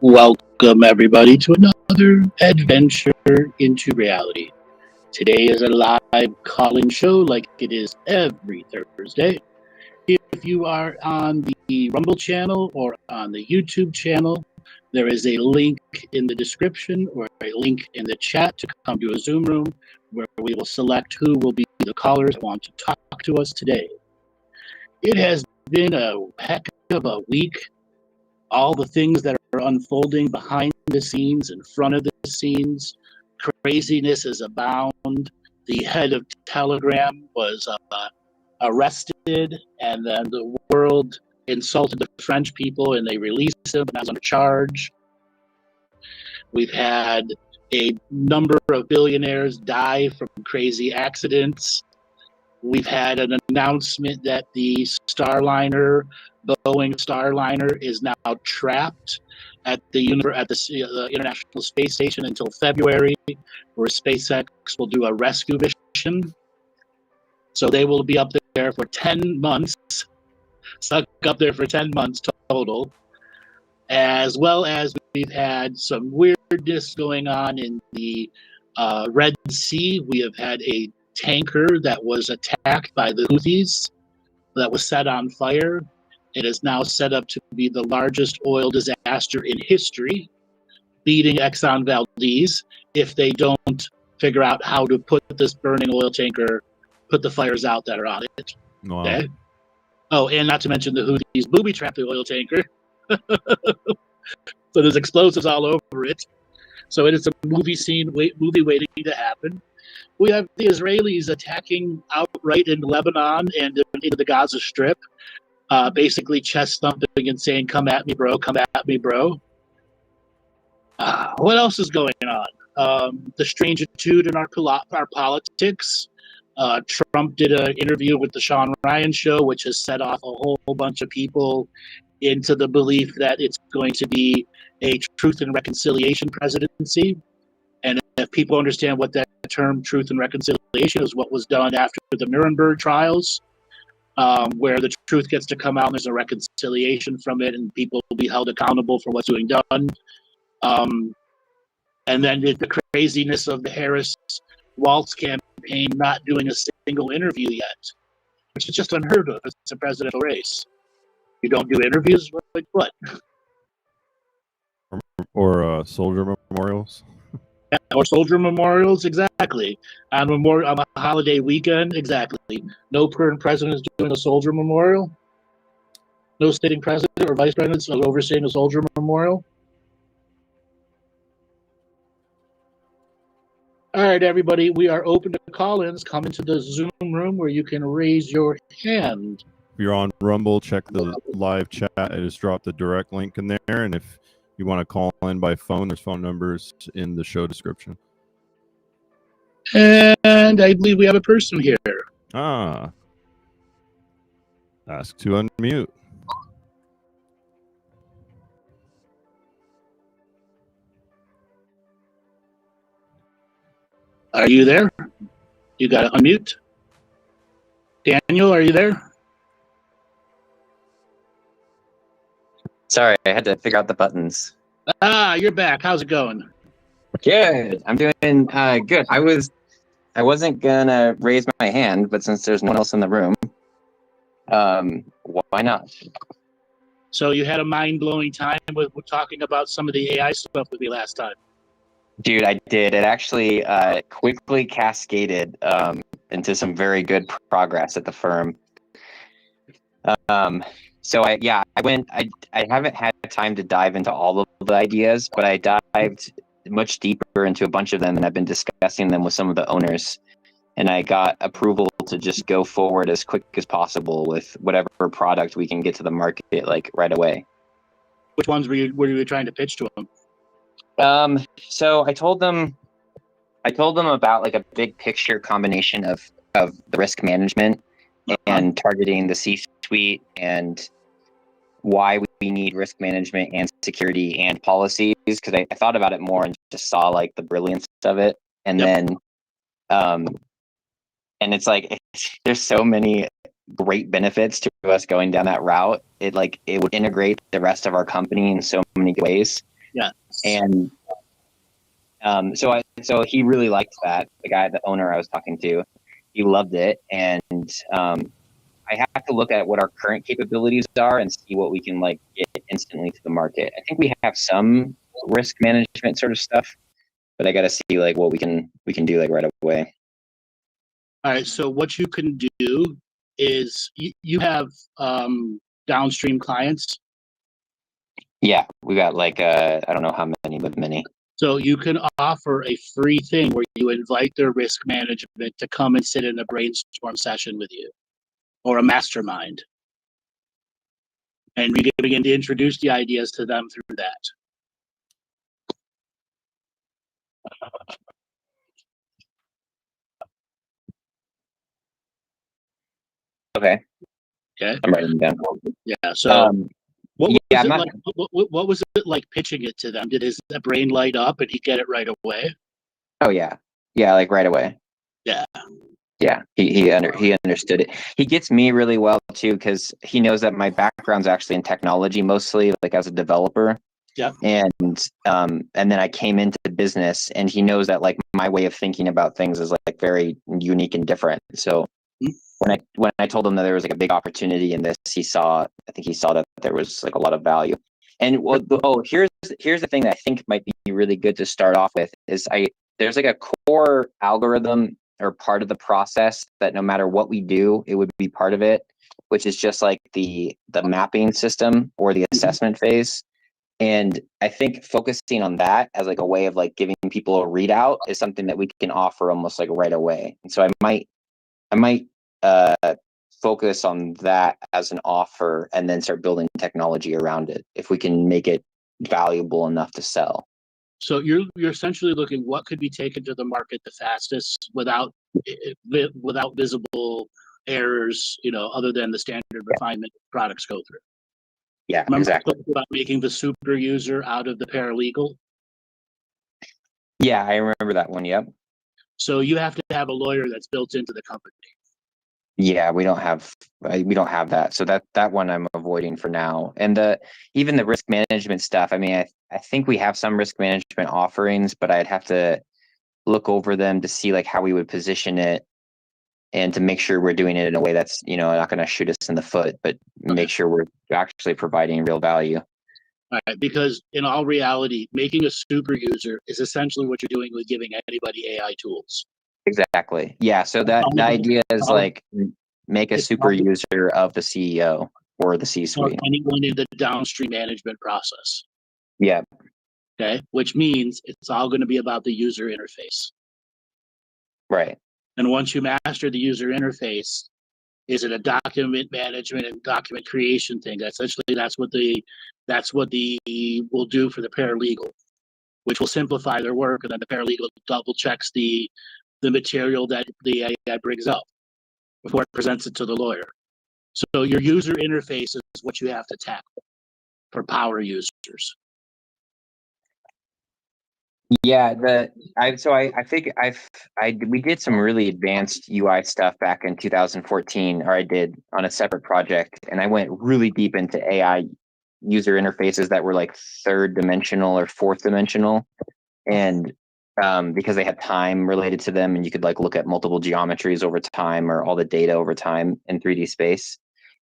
Welcome, everybody, to another adventure into reality. Today is a live call-in show like it is every Thursday. If you are on the Rumble channel or on the YouTube channel, there is a link in the description or a link in the chat to come to a Zoom room where we will select who will be the callers that want to talk to us today. It has been a heck of a week. All the things that are unfolding behind the scenes, in front of the scenes, craziness is abound. The head of Telegram was arrested, and then the world insulted the French people, and they released him, and now he's under charge. We've had a number of billionaires die from crazy accidents. We've had an announcement that the Boeing Starliner is now trapped at the International Space Station until February, where SpaceX will do a rescue mission. So they will be up there for 10 months, stuck up there for 10 months total, as well as we've had some weirdness going on in the Red Sea. We have had a tanker that was attacked by the Houthis that was set on fire. It is now set up to be the largest oil disaster in history, beating Exxon Valdez if they don't figure out how to put this burning oil tanker, put the fires out that are on it. Wow. Okay? Oh, and not to mention the Houthis booby-trapped the oil tanker. So there's explosives all over it. So it is a movie waiting to happen. We have the Israelis attacking outright in Lebanon and into the Gaza Strip, basically chest thumping and saying, "Come at me, bro! Come at me, bro!" What else is going on? The strangitude in our politics. Trump did an interview with the Sean Ryan show, which has set off a whole bunch of people into the belief that it's going to be a truth and reconciliation presidency. And if people understand what that term truth and reconciliation is, what was done after the Nuremberg trials, where the truth gets to come out and there's a reconciliation from it and people will be held accountable for what's being done. And then the craziness of the Harris-Walz campaign not doing a single interview yet, which is just unheard of. It's a presidential race. You don't do interviews? Like what? Or soldier memorials. Yeah, or soldier memorials, exactly. On a holiday weekend, exactly. No current president is doing a soldier memorial. No sitting president or vice president is overseeing a soldier memorial. All right, everybody, we are open to call-ins. Come into the Zoom room where you can raise your hand. If you're on Rumble, check the live chat. I just dropped the direct link in there. And if you want to call in by phone, there's phone numbers in the show description. And I believe we have a person here. Ah. Ask to unmute. Are you there? You got to unmute. Daniel, are you there? Sorry, I had to figure out the buttons. Ah, you're back. How's it going? Good. I'm doing good. I wasn't gonna raise my hand, but since there's no one else in the room, why not? So you had a mind-blowing time with talking about some of the AI stuff with me last time. Dude, I did. It actually quickly cascaded into some very good progress at the firm. So I haven't had time to dive into all of the ideas, but I dived much deeper into a bunch of them, and I've been discussing them with some of the owners, and I got approval to just go forward as quick as possible with whatever product we can get to the market like right away. Which ones were you trying to pitch to them? So I told them about like a big picture combination of the risk management and targeting the C-suite and why we need risk management and security and policies, because I thought about it more and just saw like the brilliance of it. And then and it's like there's so many great benefits to us going down that route. It would integrate the rest of our company in so many ways. Yeah. And so he really liked that. The owner I was talking to, he loved it. And I have to look at what our current capabilities are and see what we can like get instantly to the market. I think we have some risk management sort of stuff, but I got to see like what we can do like right away. All right. So what you can do is you have downstream clients. Yeah, we got like I don't know how many, but many. So you can offer a free thing where you invite their risk management to come and sit in a brainstorm session with you, or a mastermind, and we can begin to introduce the ideas to them through that. Okay. Okay. I'm writing them down. Yeah. So what was it like pitching it to them? Did his brain light up and he get it right away? Oh yeah, like right away. Yeah. Yeah, he understood it. He gets me really well too, because he knows that my background's actually in technology, mostly like as a developer. Yeah. And then I came into business, and he knows that like my way of thinking about things is like very unique and different. So when I told him that there was like a big opportunity in this, I think he saw that there was like a lot of value. And here's the thing that I think might be really good to start off with is there's like a core algorithm or part of the process that no matter what we do, it would be part of it, which is just like the mapping system or the assessment phase. And I think focusing on that as like a way of like giving people a readout is something that we can offer almost like right away. And so I might focus on that as an offer and then start building technology around it if we can make it valuable enough to sell. So you're essentially looking what could be taken to the market the fastest without visible errors, other than the standard refinement products go through. Yeah, Remember exactly. about making the super user out of the paralegal? Yeah, I remember that one. Yep. So you have to have a lawyer that's built into the company. Yeah, we don't have that. So that one I'm avoiding for now. And even the risk management stuff. I mean, I think we have some risk management offerings, but I'd have to look over them to see like how we would position it and to make sure we're doing it in a way that's, not going to shoot us in the foot, but make sure we're actually providing real value. All right, because in all reality, making a super user is essentially what you're doing with giving anybody AI tools. Exactly. Yeah. So the idea is like make a super user of the CEO or the C-suite. Anyone in the downstream management process. Yeah. Okay. Which means it's all going to be about the user interface. Right. And once you master the user interface, Is it a document management and document creation thing? Essentially, that's what the will do for the paralegal, which will simplify their work, and then the paralegal double checks the material that the AI brings up before it presents it to the lawyer. So your user interface is what you have to tackle for power users. Yeah, we did some really advanced UI stuff back in 2014, or I did on a separate project, and I went really deep into AI user interfaces that were like third dimensional or fourth dimensional, and because they had time related to them, and you could like look at multiple geometries over time or all the data over time in 3D space.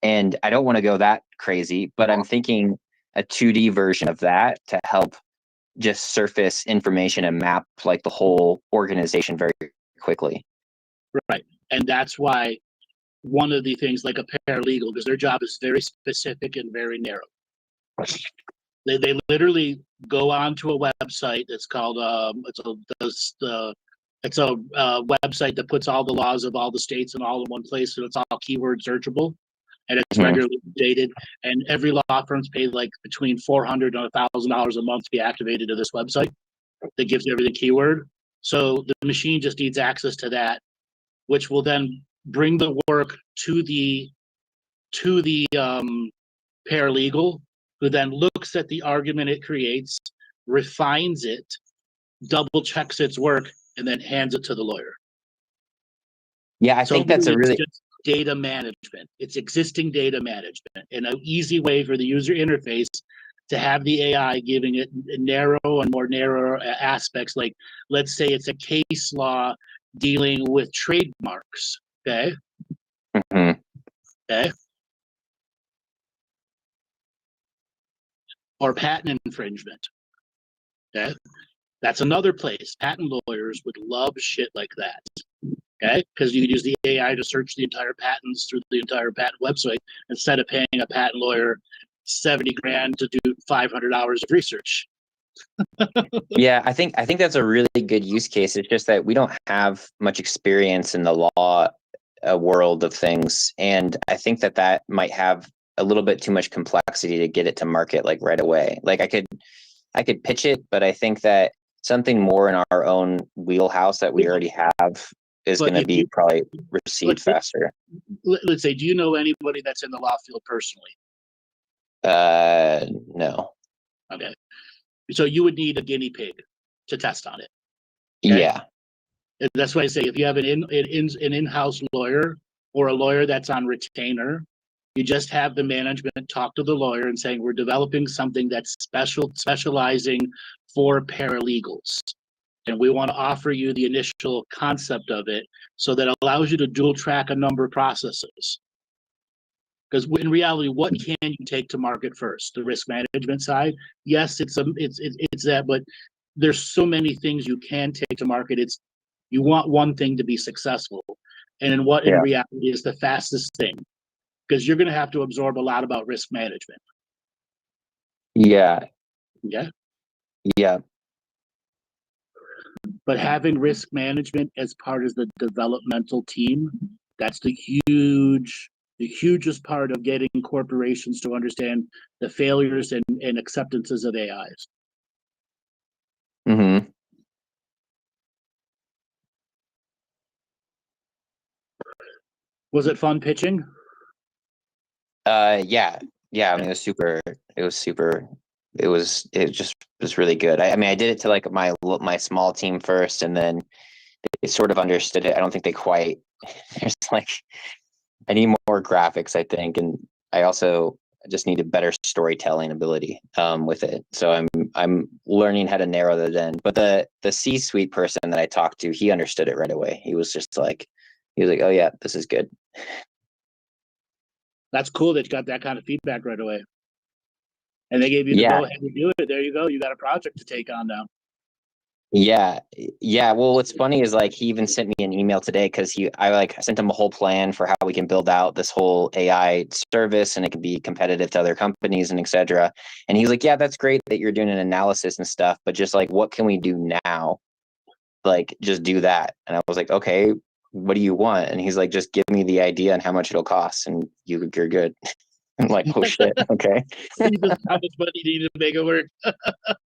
And I don't want to go that crazy, but I'm thinking a 2D version of that to help just surface information and map like the whole organization very quickly. Right. And that's why one of the things, like a paralegal, because their job is very specific and very narrow. They literally go onto a website that's called it's a website that puts all the laws of all the states and all in one place, so it's all keyword searchable, and it's regularly updated. And every law firm's paid like between $400 and $1,000 a month to be activated to this website that gives everything keyword. So the machine just needs access to that, which will then bring the work to the paralegal, who then looks at the argument it creates, refines it, double checks its work, and then hands it to the lawyer. Yeah, I think that's a really data management. It's existing data management, and an easy way for the user interface to have the AI giving it narrow and more narrow aspects. Like, let's say it's a case law dealing with trademarks. Okay. Okay. Or patent infringement. Okay. That's another place. Patent lawyers would love shit like that. Okay. Because you can use the AI to search the entire patents through the entire patent website instead of paying a patent lawyer $70,000 to do 500 hours of research. Yeah, I think that's a really good use case. It's just that we don't have much experience in the law world of things, and I think that might have a little bit too much complexity to get it to market like right away. Like I could pitch it, but I think that something more in our own wheelhouse that we already have is going to be probably received faster. Let's say, do you know anybody that's in the law field personally? No. Okay. So you would need a guinea pig to test on it. Okay? Yeah. And that's why I say, if you have an in-house lawyer or a lawyer that's on retainer, you just have the management talk to the lawyer and saying, we're developing something that's specializing for paralegals. And we want to offer you the initial concept of it, so that allows you to dual track a number of processes. Because in reality, what can you take to market first? The risk management side, yes, it's that, but there's so many things you can take to market. You want one thing to be successful, and in reality is the fastest thing, because you're going to have to absorb a lot about risk management. Yeah. Yeah. Yeah. But having risk management as part of the developmental team, that's the hugest part of getting corporations to understand the failures and acceptances of AIs. Mm-hmm. Was it fun pitching? Yeah. I mean, it was really good. I mean, I did it to like my small team first, and then they sort of understood it. I don't think they quite, there's like, I need more graphics, I think. And I also just need a better storytelling ability with it. So I'm learning how to narrow that in. But the C-suite person that I talked to, he understood it right away. He was like, oh yeah, this is good. That's cool that you got that kind of feedback right away. And they gave you the go ahead to do it. There you go. You got a project to take on now. Yeah. Well, what's funny is like he even sent me an email today, because I sent him a whole plan for how we can build out this whole AI service, and it can be competitive to other companies and etc. And he's like, yeah, that's great that you're doing an analysis and stuff, but just like, what can we do now? Like, just do that. And I was like, okay, what do you want? And he's like, just give me the idea and how much it'll cost, and you're good. I'm like, oh shit, okay. How much money do you need to make it work?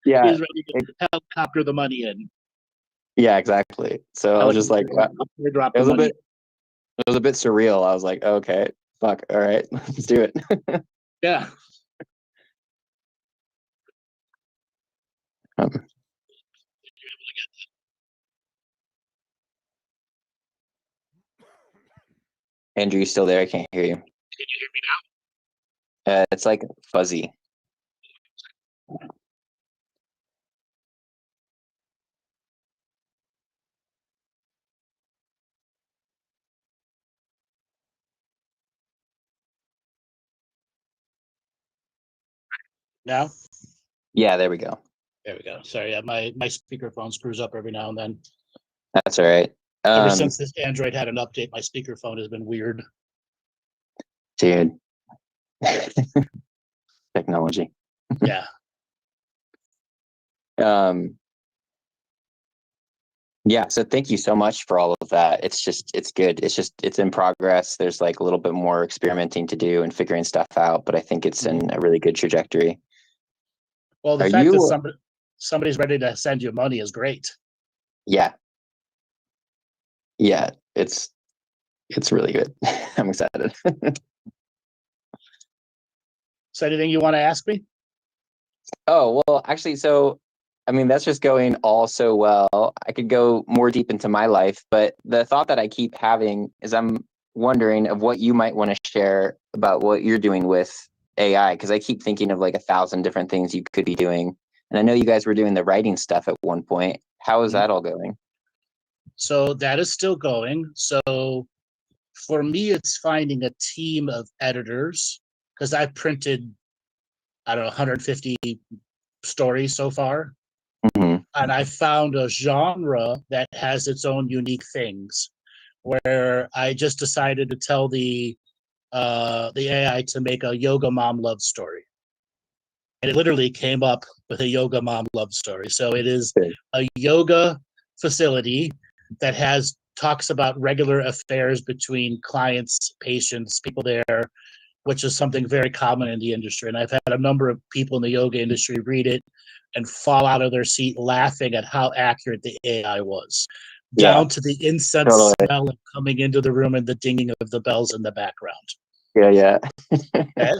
Yeah, He's ready to helicopter the money in. yeah, exactly. So I was just like, drop it the was a money. bit surreal. I was like, okay, fuck, all right, let's do it. Yeah. Andrew, you still there? I can't hear you. Can you hear me now? It's like fuzzy. Now? Yeah, there we go. There we go. Sorry, yeah, my speakerphone screws up every now and then. That's all right. Ever since this Android had an update, my speakerphone has been weird. Dude. Technology. Yeah. Yeah, so thank you so much for all of that. It's good. It's in progress. There's like a little bit more experimenting to do and figuring stuff out, but I think it's in a really good trajectory. Well, the fact that somebody's ready to send you money is great. Yeah. Yeah, it's really good. I'm excited. So anything you want to ask me? Oh, well, actually, so I mean, that's just going all so well. I could go more deep into my life, but the thought that I keep having is I'm wondering of what you might want to share about what you're doing with AI, because I keep thinking of like 1,000 different things you could be doing. And I know you guys were doing the writing stuff at one point. How is that all going? So that is still going. So for me, it's finding a team of editors, because I've printed, I don't know, 150 stories so far. Mm-hmm. And I found a genre that has its own unique things, where I just decided to tell the AI to make a yoga mom love story. And it literally came up with a yoga mom love story. So it is a yoga facility that talks about regular affairs between clients, patients, people there, which is something very common in the industry. And I've had a number of people in the yoga industry read it and fall out of their seat laughing at how accurate the AI was, down to the incense smell of coming into the room and the dinging of the bells in the background. Yeah. Okay?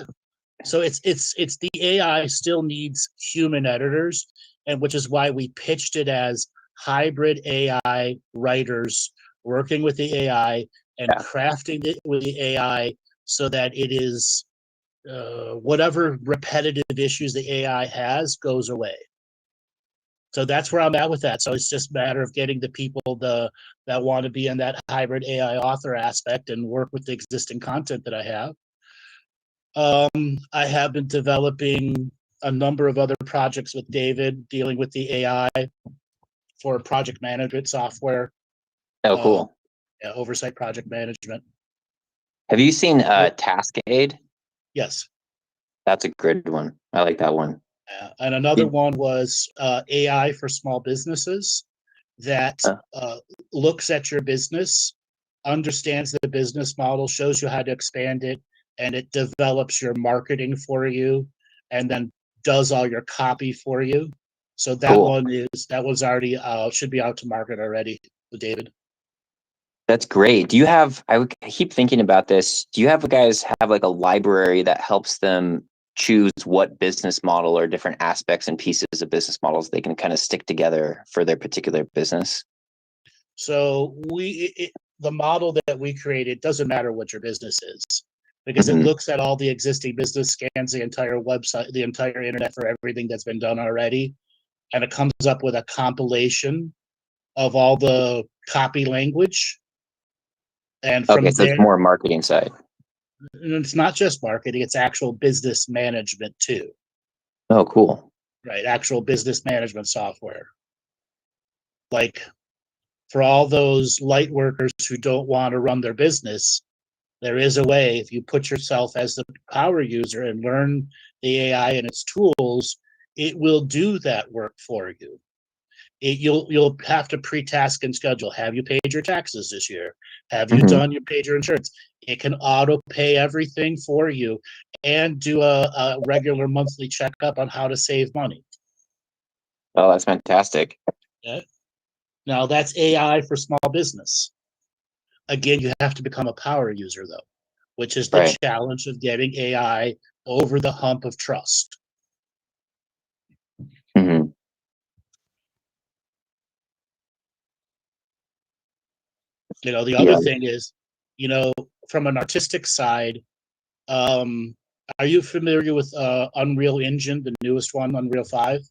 So it's the AI still needs human editors, and which is why we pitched it as hybrid AI writers working with the AI and crafting it with the AI so that it is whatever repetitive issues the AI has goes away. So that's where I'm at with that. So it's just a matter of getting the people that want to be in that hybrid AI author aspect and work with the existing content that I have. I have been developing a number of other projects with David, dealing with the AI for project management software. Oh, cool. Oversight project management. Have you seen Task Aid? Yes. That's a good one. I like that one. And another one was AI for small businesses that looks at your business, understands the business model, shows you how to expand it, and it develops your marketing for you, and then does all your copy for you. So that one's already should be out to market already with David. That's great. Do you have, I keep thinking about this. Do you guys have like a library that helps them choose what business model or different aspects and pieces of business models they can kind of stick together for their particular business? So the model that we created doesn't matter what your business is, because it looks at all the existing business, scans the entire website, the entire internet for everything that's been done already, and it comes up with a compilation of all the copy language. And from so it's more marketing side. And it's not just marketing, it's actual business management too. Oh, cool. Right, actual business management software. Like for all those light workers who don't want to run their business, there is a way, if you put yourself as the power user and learn the AI and its tools, it will do that work for you. You'll have to pre-task and schedule. Have you paid your taxes this year? Have you paid your insurance? It can auto pay everything for you and do a regular monthly checkup on how to save money. Oh, that's fantastic. Okay? Now that's AI for small business. Again, you have to become a power user though, which is the challenge of getting AI over the hump of trust. Mm-hmm. The other thing is, from an artistic side, are you familiar with Unreal Engine, the newest one, Unreal 5?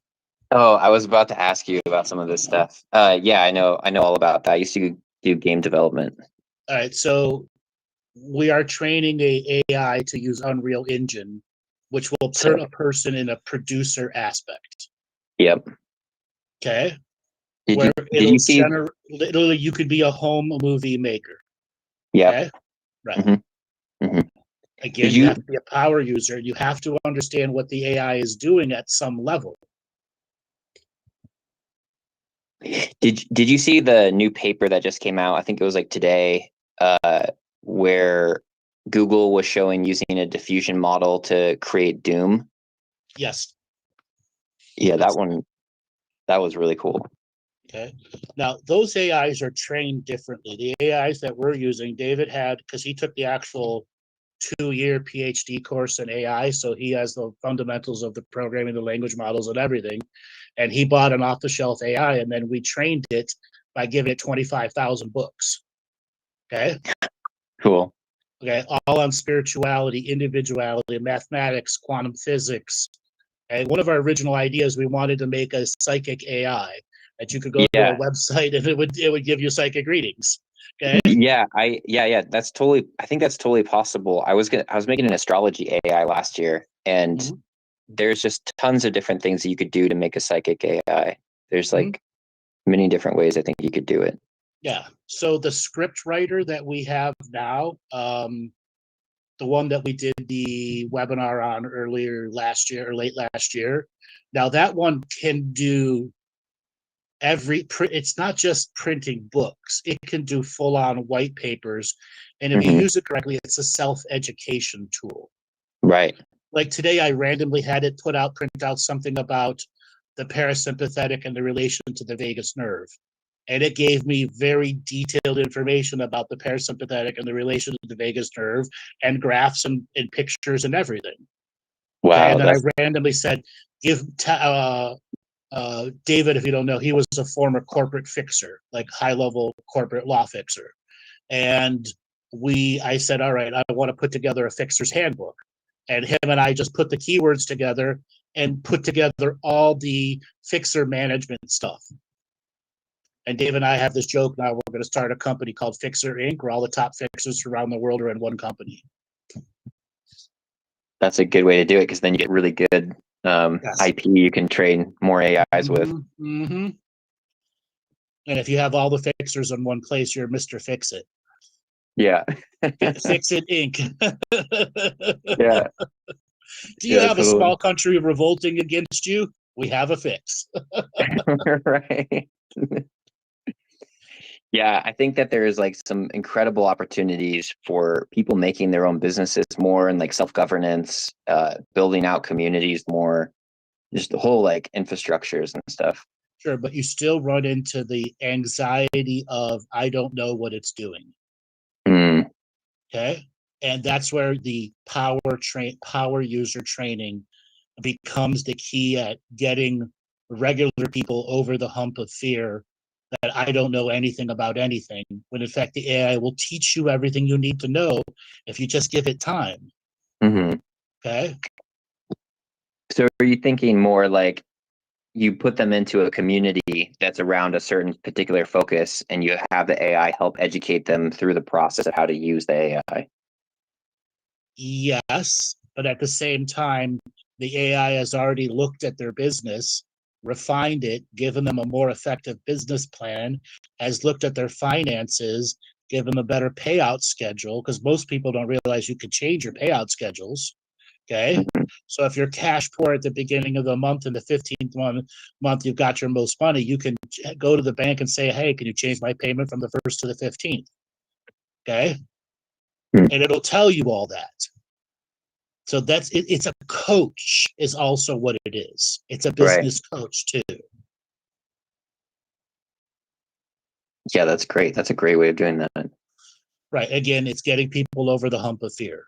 Oh, I was about to ask you about some of this stuff. Yeah, I know all about that. I used to do game development. All right, so we are training a AI to use Unreal Engine, which will put a person in a producer aspect. Yep. Okay. Did you see? Literally, you could be a home movie maker. Yeah. Okay? Right. Mm-hmm. Mm-hmm. Again, you have to be a power user. You have to understand what the AI is doing at some level. Did you see the new paper that just came out? I think it was like today, where Google was showing using a diffusion model to create Doom. Yes. Yeah, that was really cool. Okay. Now, those AIs are trained differently. The AIs that we're using, David had, because he took the actual 2-year PhD course in AI, so he has the fundamentals of the programming, the language models, and everything. And he bought an off-the-shelf AI, and then we trained it by giving it 25,000 books. Okay. Cool. Okay. All on spirituality, individuality, mathematics, quantum physics. And one of our original ideas, we wanted to make a psychic AI that you could go to a website and it would give you psychic readings. Okay. Yeah, I think that's totally possible. I was making an astrology AI last year, and there's just tons of different things that you could do to make a psychic AI. There's like many different ways I think you could do it. Yeah. So the script writer that we have now, the one that we did the webinar on earlier last year or late last year, now that one can do it's not just printing books. It can do full-on white papers, and if you use it correctly, it's a self-education tool. Right. Like today, I randomly had it print out something about the parasympathetic and the relation to the vagus nerve, and it gave me very detailed information about the parasympathetic and the relation to the vagus nerve, and graphs and pictures and everything. Wow. Okay? And then I randomly said, David, if you don't know, he was a former corporate fixer, like high-level corporate law fixer. And I said, all right, I want to put together a fixer's handbook. And him and I just put the keywords together and put together all the fixer management stuff. And Dave and I have this joke now, we're going to start a company called Fixer Inc., where all the top fixers around the world are in one company. That's a good way to do it, because then you get really good IP you can train more AIs with. And if you have all the fixers in one place, you're Mr. Fix It. Yeah. Fix It Inc. Yeah. Do you have a small country revolting against you? We have a fix. Right. Yeah, I think that there is like some incredible opportunities for people making their own businesses more, and like self-governance, building out communities more, just the whole like infrastructures and stuff. Sure, but you still run into the anxiety of, I don't know what it's doing. Okay. And that's where the power user training becomes the key at getting regular people over the hump of fear that I don't know anything about anything, when in fact the AI will teach you everything you need to know if you just give it time. Okay. So are you thinking more like you put them into a community that's around a certain particular focus, and you have the AI help educate them through the process of how to use the AI? Yes, but at the same time, the AI has already looked at their business, refined it, given them a more effective business plan, has looked at their finances, given them a better payout schedule, because most people don't realize you can change your payout schedules. Okay. So if you're cash poor at the beginning of the month and the 15th month you've got your most money, you can go to the bank and say, hey, can you change my payment from the 1st to the 15th? Okay. Hmm. And it'll tell you all that. So that's it. It's a coach is also what it is. It's a business coach too. Yeah, that's great. That's a great way of doing that. Right. Again, it's getting people over the hump of fear.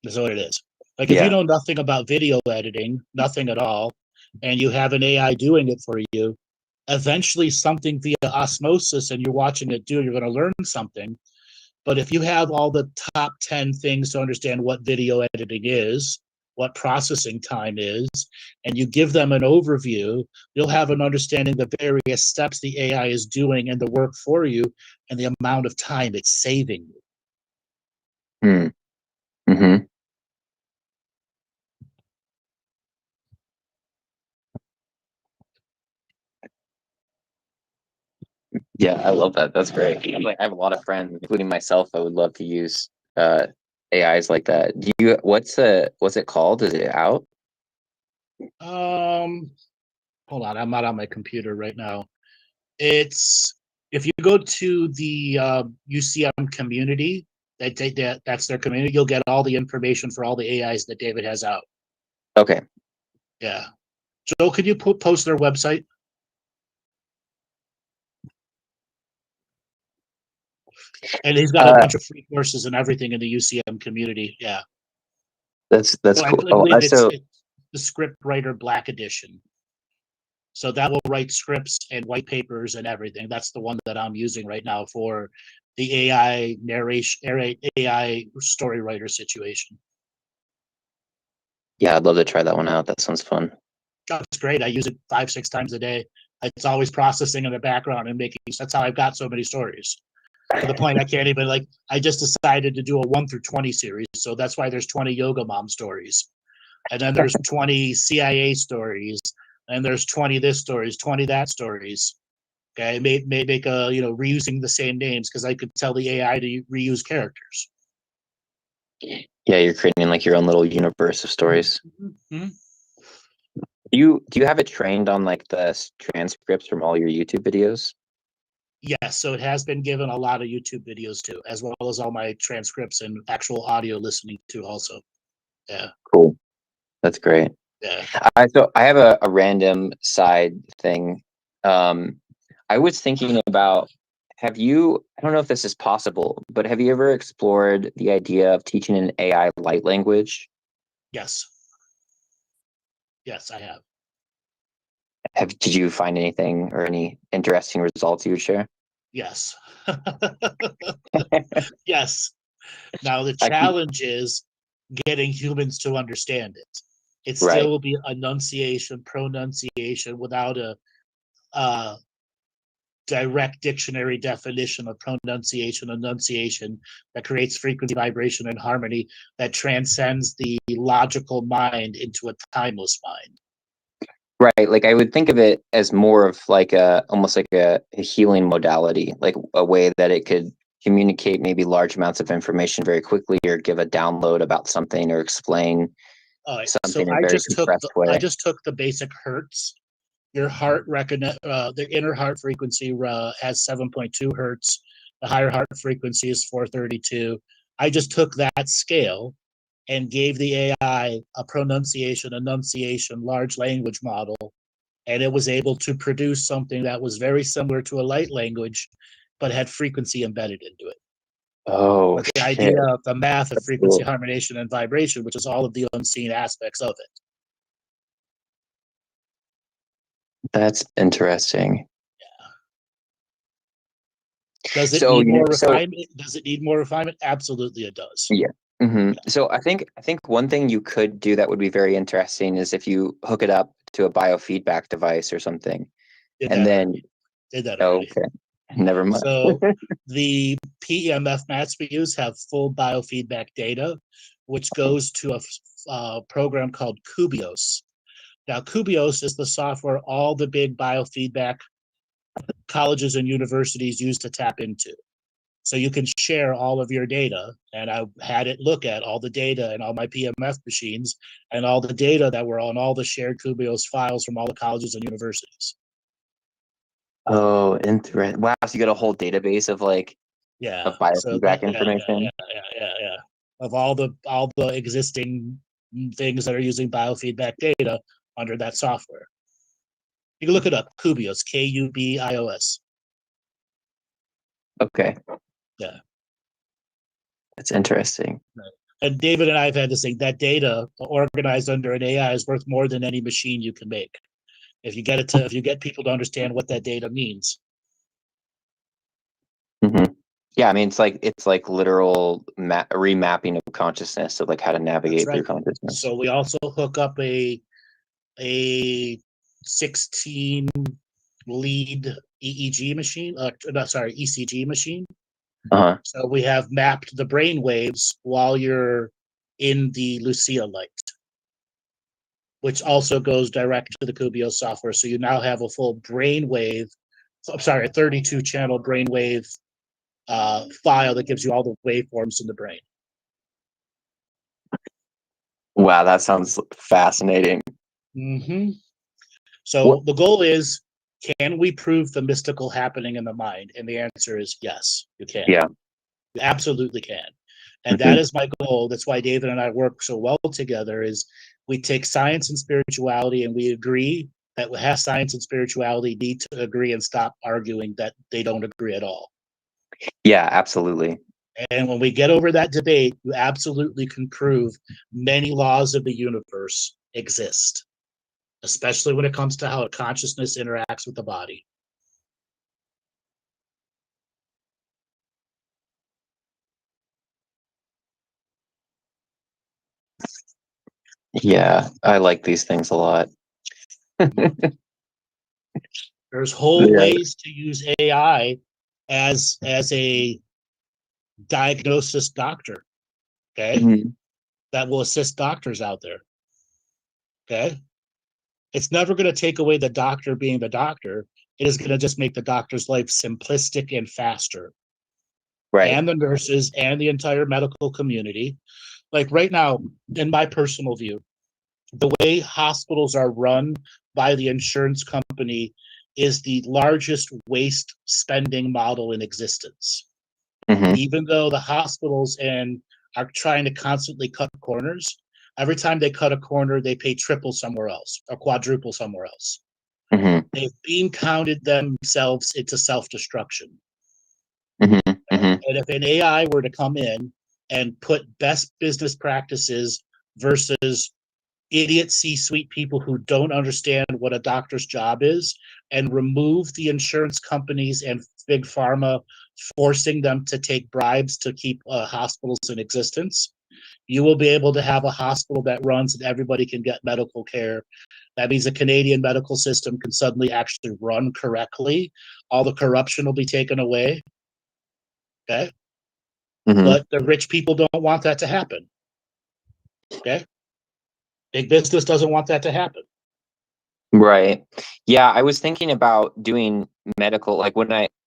That's what it is. Like if you know nothing about video editing, nothing at all, and you have an AI doing it for you, eventually something via osmosis and you're watching it do, you're going to learn something. But if you have all the top 10 things to understand what video editing is, what processing time is, and you give them an overview, you'll have an understanding of the various steps the AI is doing and the work for you and the amount of time it's saving you. Mm-hmm. Yeah, I love that. That's great. I have a lot of friends, including myself, I would love to use AIs like that. What's it called? Is it out? Hold on, I'm not on my computer right now. It's if you go to the UCM community, that's their community. You'll get all the information for all the AIs that David has out. Okay. Yeah. Joe, could you post their website? And he's got a bunch of free courses and everything in the UCM community. Yeah. That's So cool. I believe it's the Script Writer Black Edition. So that will write scripts and white papers and everything. That's the one that I'm using right now for the AI narration, AI story writer situation. Yeah, I'd love to try that one out. That sounds fun. That's great. I use it 5-6 times a day. It's always processing in the background and making. That's how I've got so many stories. To the point I can't even I just decided to do a 1 through 20 series, so that's why there's 20 yoga mom stories, and then there's 20 CIA stories, and there's 20 this stories, 20 that stories. Okay, make a reusing the same names because I could tell the AI to reuse characters. Yeah, you're creating like your own little universe of stories. Mm-hmm. Do you have it trained on like the transcripts from all your YouTube videos? Yes, so it has been given a lot of YouTube videos too, as well as all my transcripts and actual audio listening too. Also, yeah, Cool. That's great. yeah. So I have a random side thing. I was thinking about, I don't know if this is possible, but have you ever explored the idea of teaching an AI light language? Yes, yes, I have. Did you find anything or any interesting results you would share? Yes, yes. Now the I can, challenge is getting humans to understand it. It right. still will be enunciation, pronunciation without a direct dictionary definition of pronunciation, enunciation that creates frequency, vibration, and harmony that transcends the logical mind into a timeless mind. Right. Like I would think of it as more of like almost like a healing modality, like a way that it could communicate maybe large amounts of information very quickly or give a download about something or explain So something in a very compressed way. I just took the basic hertz. Your heart the inner heart frequency has 7.2 hertz. The higher heart frequency is 432. I just took that scale and gave the AI a pronunciation, enunciation, large language model, and it was able to produce something that was very similar to a light language, but had frequency embedded into it. Oh But the shit. idea of the math of That's frequency, cool. harmonization, and vibration, which is all of the unseen aspects of it. That's interesting. Does it So need more refinement? Does it need more refinement? Absolutely, it does. yeah. So I think one thing you could do that would be very interesting is if you hook it up to a biofeedback device or something, Did and that then already. Did that already. okay, never mind. So the PEMF mats we use have full biofeedback data, which goes to a program called Cubios. Now, Cubios is the software all the big biofeedback colleges and universities use to tap into. So you can share all of your data. And I had it look at all the data and all my PMF machines and all the data that were on all the shared Kubios files from all the colleges and universities. Oh, interesting. Wow. So you got a whole database of like Yeah. of So biofeedback that, information. yeah. Of all the existing things that are using biofeedback data under that software. You can look it up. Kubios, Kubios. Okay. Yeah. That's interesting. Right. And David and I have had this thing, that data organized under an AI is worth more than any machine you can make. If you get people to understand what that data means. Mm-hmm. Yeah, I mean it's like literal remapping of consciousness of like how to That's navigate through right. consciousness. So we also hook up a 16 lead EEG machine, ECG machine. Uh-huh. So we have mapped the brain waves while you're in the Lucia light, which also goes direct to the Kubio software. So you now have a full brainwave, a 32 channel brainwave file that gives you all the waveforms in the brain. Wow, that sounds fascinating. Mm-hmm. So What? the goal is, can we prove the mystical happening in the mind? And the answer is yes, you can. Yeah. You absolutely can. And Mm-hmm. that is my goal. That's why David and I work so well together is we take science and spirituality and we agree that science and spirituality need to agree and stop arguing that they don't agree at all. Yeah, absolutely. And when we get over that debate, you absolutely can prove many laws of the universe exist, especially when it comes to how consciousness interacts with the body. Yeah, I like these things a lot. There's whole Yeah. ways to use AI as a diagnosis doctor, okay? Mm-hmm. That will assist doctors out there, okay? It's never going to take away the doctor being the doctor. It is going to just make the doctor's life simplistic and faster. Right. And the nurses and the entire medical community. Like right now, in my personal view, the way hospitals are run by the insurance company is the largest waste spending model in existence. Mm-hmm. Even though the hospitals and are trying to constantly cut corners, every time they cut a corner, they pay triple somewhere else or quadruple somewhere else. Mm-hmm. They've beam counted themselves into self-destruction. Mm-hmm. Mm-hmm. And if an AI were to come in and put best business practices versus idiot C-suite people who don't understand what a doctor's job is and remove the insurance companies and big pharma forcing them to take bribes to keep hospitals in existence, you will be able to have a hospital that runs and everybody can get medical care. That means the Canadian medical system can suddenly actually run correctly. All the corruption will be taken away. Okay. Mm-hmm. But the rich people don't want that to happen. Okay. Big business doesn't want that to happen. Right. Yeah, I was thinking about doing medical, like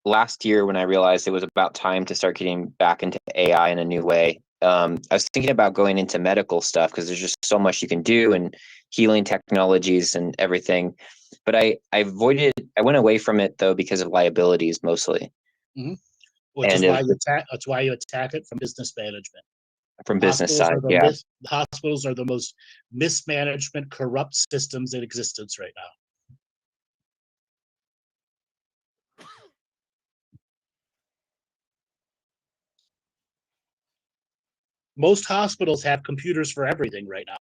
last year when I realized it was about time to start getting back into AI in a new way. I was thinking about going into medical stuff because there's just so much you can do and healing technologies and everything. But I went away from it though because of liabilities mostly. Mm-hmm. Which And is it why was that's why you attack it from business management. from business side. Yeah. Hospitals are the most mismanagement, corrupt systems in existence right now. Most hospitals have computers for everything right now.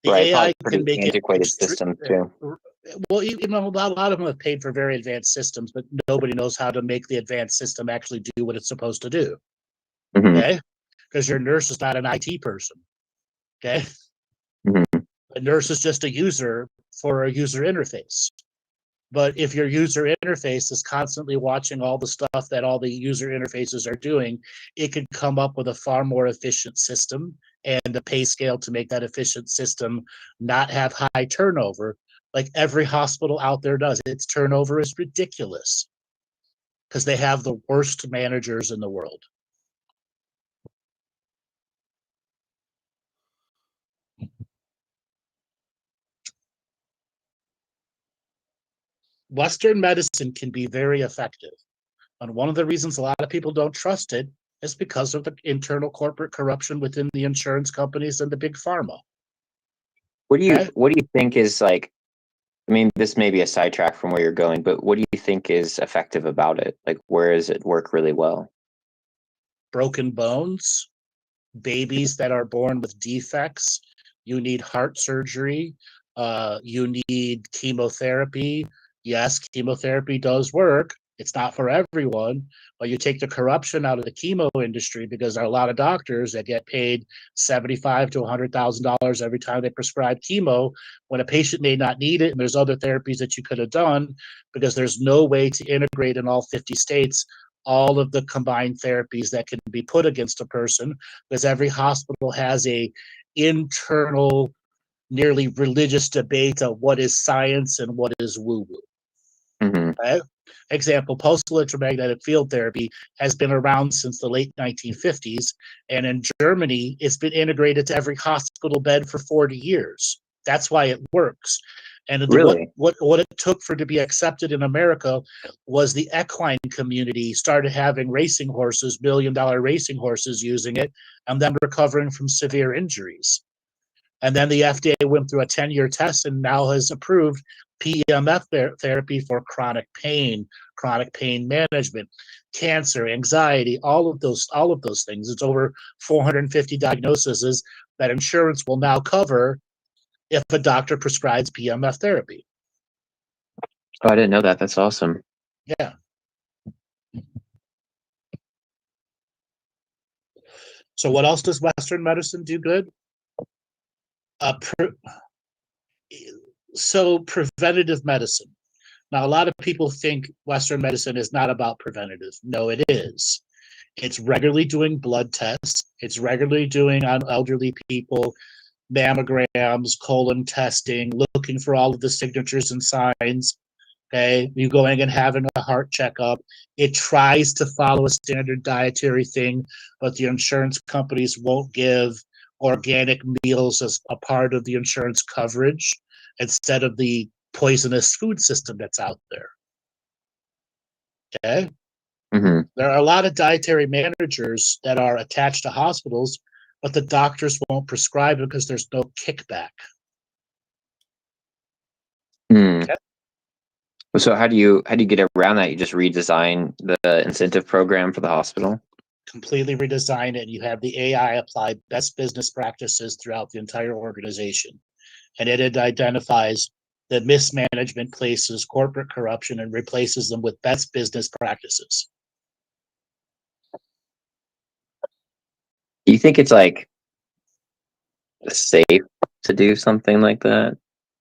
The Right. Probably AI can pretty make it antiquated systems too. well, a lot of them have paid for very advanced systems, but nobody knows how to make the advanced system actually do what it's supposed to do. Mm-hmm. Okay, because your nurse is not an IT person. Okay, Mm-hmm. a nurse is just a user for a user interface. But if your user interface is constantly watching all the stuff that all the user interfaces are doing, it could come up with a far more efficient system and a pay scale to make that efficient system not have high turnover, like every hospital out there does. Its turnover is ridiculous. because they have the worst managers in the world. Western medicine can be very effective. And one of the reasons a lot of people don't trust it is because of the internal corporate corruption within the insurance companies and the big pharma. What do you think is like, I mean, this may be a sidetrack from where you're going, but what do you think is effective about it? Like, where does it work really well? Broken bones, babies that are born with defects, you need heart surgery, you need chemotherapy. Yes, chemotherapy does work. It's not for everyone, but you take the corruption out of the chemo industry because there are a lot of doctors that get paid $75,000 to $100,000 every time they prescribe chemo when a patient may not need it, and there's other therapies that you could have done because there's no way to integrate in all 50 states all of the combined therapies that can be put against a person, because every hospital has a internal, nearly religious debate of what is science and what is woo-woo. Mm-hmm. Okay? Example, pulsed electromagnetic field therapy has been around since the late 1950s, and in Germany, it's been integrated to every hospital bed for 40 years. That's why it works. And Really? what it took for it to be accepted in America was the equine community started having racing horses, $1 million racing horses using it, and then recovering from severe injuries. And then the FDA went through a 10-year test and now has approved PEMF therapy for chronic pain management, cancer, anxiety, all of those things. It's over 450 diagnoses that insurance will now cover if a doctor prescribes PEMF therapy. Oh, I didn't know that. That's awesome. Yeah. So what else does Western medicine do good? So preventative medicine. Now, a lot of people think Western medicine is not about preventative. No, it is. It's regularly doing blood tests. It's regularly doing on elderly people mammograms, colon testing, looking for all of the signatures and signs. Okay, you going and having a heart checkup. It tries to follow a standard dietary thing, but the insurance companies won't give organic meals as a part of the insurance coverage instead of the poisonous food system that's out there. Okay. Mm-hmm. There are a lot of dietary managers that are attached to hospitals, but the doctors won't prescribe it because there's no kickback. Mm. Okay. So how do you get around that? You just redesign the incentive program for the hospital? Completely redesign it. You have the AI apply best business practices throughout the entire organization. And it identifies the mismanagement places, corporate corruption, and replaces them with best business practices. Do you think it's like safe to do something like that?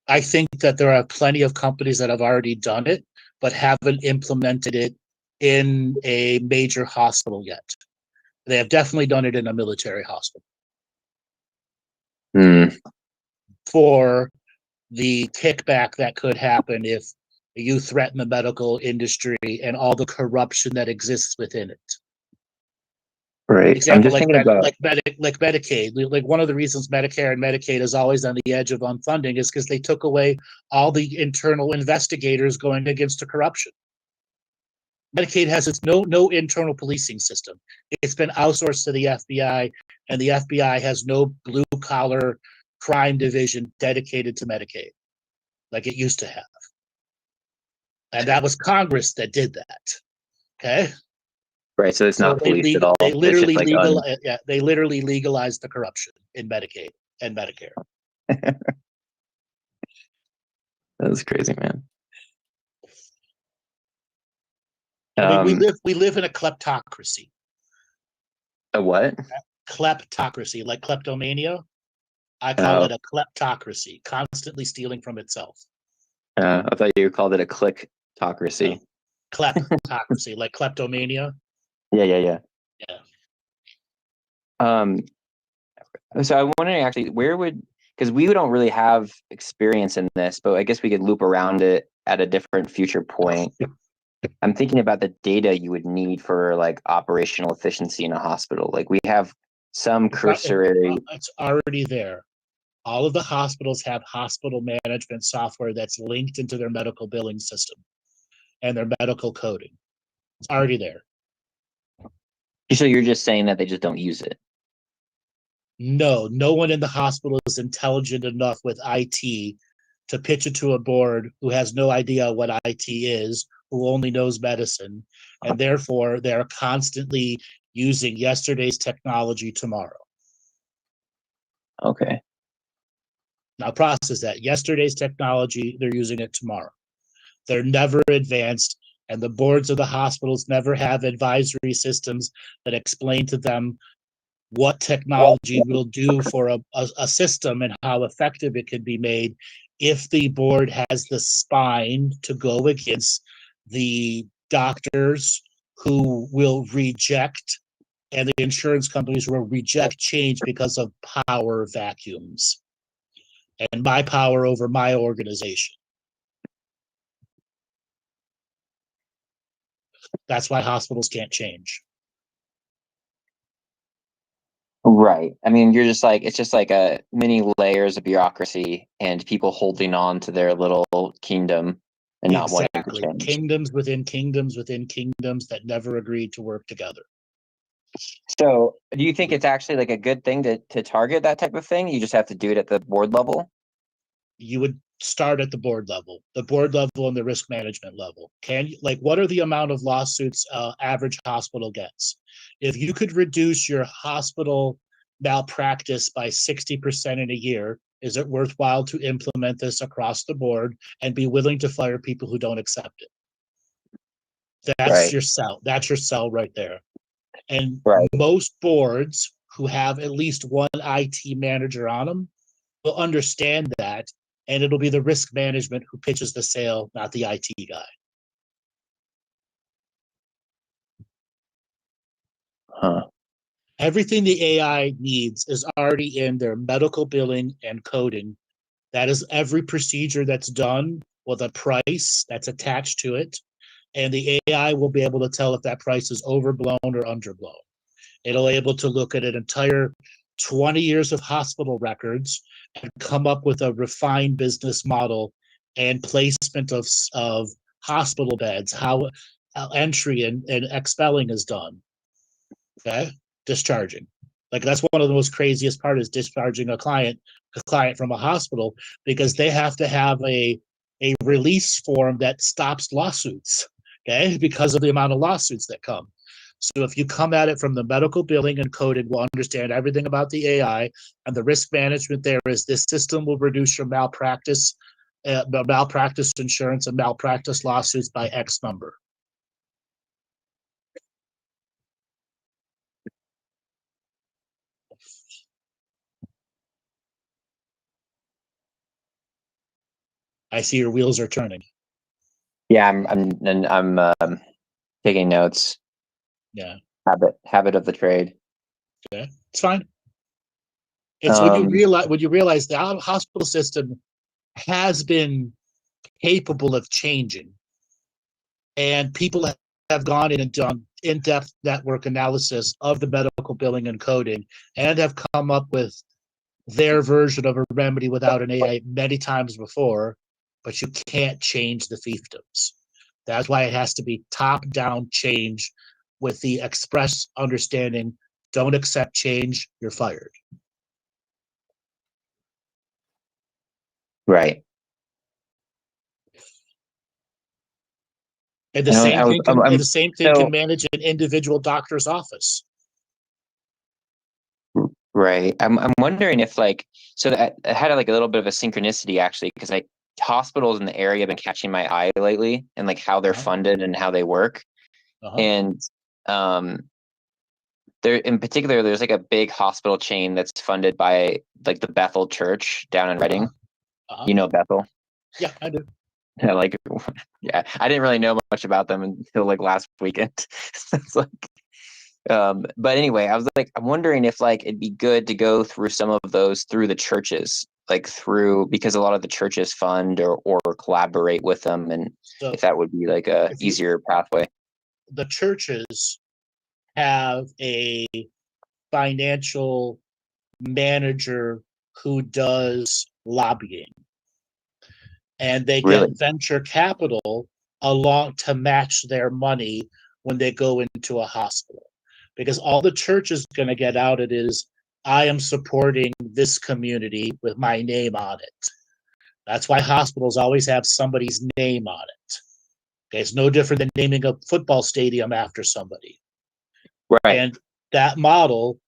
I think that there are plenty of companies that have already done it, but haven't implemented it in a major hospital yet. They have definitely done it in a military hospital. For the kickback that could happen if you threaten the medical industry and all the corruption that exists within it. Right. Example, I'm just thinking about like Medicaid. Like one of the reasons Medicare and Medicaid is always on the edge of unfunding is because they took away all the internal investigators going against the corruption. Medicaid has its no internal policing system. It's been outsourced to the FBI, and the FBI has no blue collar crime division dedicated to Medicaid like it used to have. And that was Congress that did that. Okay. right. So it's not policed at all. They literally like they literally legalized the corruption in Medicaid and Medicare. That's crazy, man. I mean, we live in a kleptocracy. A what? Kleptocracy, like kleptomania. I call it a kleptocracy, constantly stealing from itself. I thought you called it a clickocracy. No. Kleptocracy, like kleptomania. Yeah. Yeah. So I'm wondering actually, because we don't really have experience in this, but I guess we could loop around it at a different future point. I'm thinking about the data you would need for like operational efficiency in a hospital. Like we have some cursory. It's already there. All of the hospitals have hospital management software that's linked into their medical billing system and their medical coding. It's already there. So you're just saying that they just don't use it. No one in the hospital is intelligent enough with IT to pitch it to a board who has no idea what IT is, who only knows medicine, and therefore they're constantly using yesterday's technology tomorrow. Okay. Now process that. Yesterday's technology, they're using it tomorrow. They're never advanced, and the boards of the hospitals never have advisory systems that explain to them what technology will do for a system and how effective it can be made if the board has the spine to go against the doctors who will reject and the insurance companies will reject change because of power vacuums and my power over my organization. That's why hospitals can't change. Right. I mean, you're just like, it's just like a many layers of bureaucracy and people holding on to their little kingdom and not wanting to change. Kingdoms within kingdoms within kingdoms that never agreed to work together. So do you think it's actually like a good thing to target that type of thing? You just have to do it at the board level? You would start at the board level and the risk management level. What are the amount of lawsuits average hospital gets? If you could reduce your hospital malpractice by 60% in a year, is it worthwhile to implement this across the board and be willing to fire people who don't accept it? That's your sell. That's your sell right there. And most boards who have at least one IT manager on them will understand that, and it'll be the risk management who pitches the sale, not the IT guy. Huh. Everything the AI needs is already in their medical billing and coding. That is every procedure that's done with a price that's attached to it. And the AI will be able to tell if that price is overblown or underblown. It'll be able to look at an entire 20 years of hospital records and come up with a refined business model and placement of hospital beds, how entry and expelling is done. Okay, discharging. Like that's one of the most craziest part is discharging a client from a hospital because they have to have a release form that stops lawsuits. Okay, because of the amount of lawsuits that come. So if you come at it from the medical billing and coding, we'll understand everything about the AI and the risk management. There is this system will reduce your malpractice insurance and malpractice lawsuits by X number. I see your wheels are turning. Yeah, I'm taking notes. Yeah. Habit of the trade. Yeah, it's fine. It's when you realize the hospital system has been capable of changing, and people have gone in and done in-depth network analysis of the medical billing and coding, and have come up with their version of a remedy without an AI many times before. But you can't change the fiefdoms. That's why it has to be top-down change with the express understanding: don't accept change, you're fired. Right. And the same thing can manage an individual doctor's office. Right. I'm wondering if so that I had like a little bit of a synchronicity actually, because like hospitals in the area have been catching my eye lately and like how they're funded and how they work. And there in particular, there's like a big hospital chain that's funded by like the Bethel Church down in Reading. You know Bethel? Yeah, I do. Yeah, I didn't really know much about them until like last weekend. It's like, but anyway, I was like, I'm wondering if like it'd be good to go through some of those through the churches, like through, because a lot of the churches fund or collaborate with them, and So if that would be like a easier pathway. the churches have a financial manager who does lobbying, and they get Really? venture capital along to match their money when they go into a hospital, because all the church is going to get out it is, I am supporting this community with my name on it. That's why hospitals always have somebody's name on it. Okay, it's no different than naming a football stadium after somebody. Right. And that model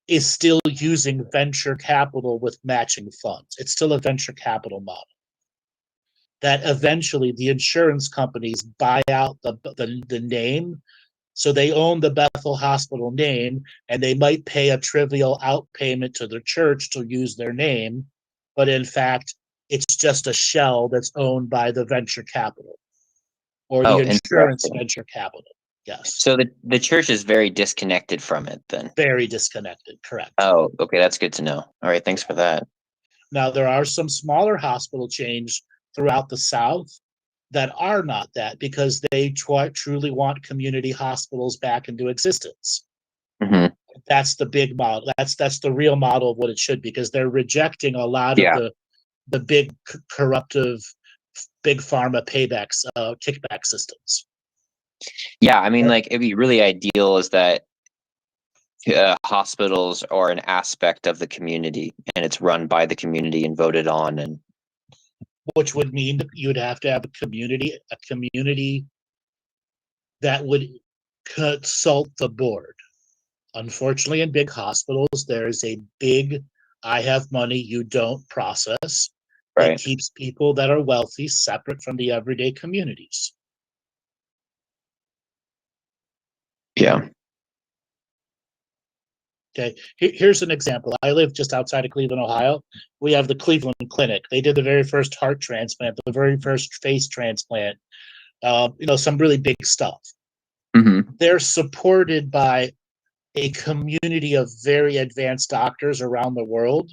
is still using venture capital with matching funds. It's still a venture capital model. That eventually the insurance companies buy out the name. So they own the Bethel Hospital name, and they might pay a trivial outpayment to the church to use their name. But in fact, it's just a shell that's owned by the venture capital or the insurance Interesting. venture capital. Yes. So the church is very disconnected from it then. Very disconnected, correct. Oh, okay, that's good to know. All right, thanks for that. Now, there are some smaller hospital chains throughout the South that are not that, because they truly want community hospitals back into existence. Mm-hmm. That's the big model. That's the real model of what it should be, because they're rejecting a lot of the big corruptive big pharma paybacks, kickback systems. Yeah, I mean, like, it'd be really ideal is that hospitals are an aspect of the community, and it's run by the community and voted on, and Which would mean that you'd have to have a community that would consult the board. Unfortunately, in big hospitals, there is a big I have money, you don't process. right. It keeps people that are wealthy separate from the everyday communities. Yeah. Okay, here's an example. I live just outside of Cleveland, Ohio. We have the Cleveland Clinic. They did the very first heart transplant, the very first face transplant, some really big stuff. Mm-hmm. They're supported by a community of very advanced doctors around the world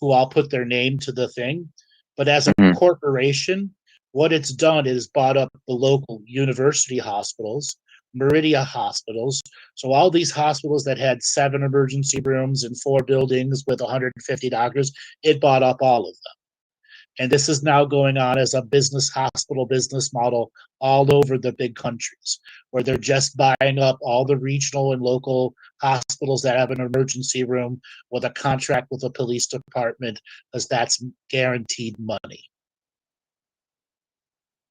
who all put their name to the thing. But as a Mm-hmm. corporation, what it's done is bought up the local university hospitals, Meridia hospitals. So all these hospitals that had 7 emergency rooms and 4 buildings with 150 doctors, it bought up all of them. And this is now going on as a hospital business model all over the big countries, where they're just buying up all the regional and local hospitals that have an emergency room with a contract with the police department, because that's guaranteed money.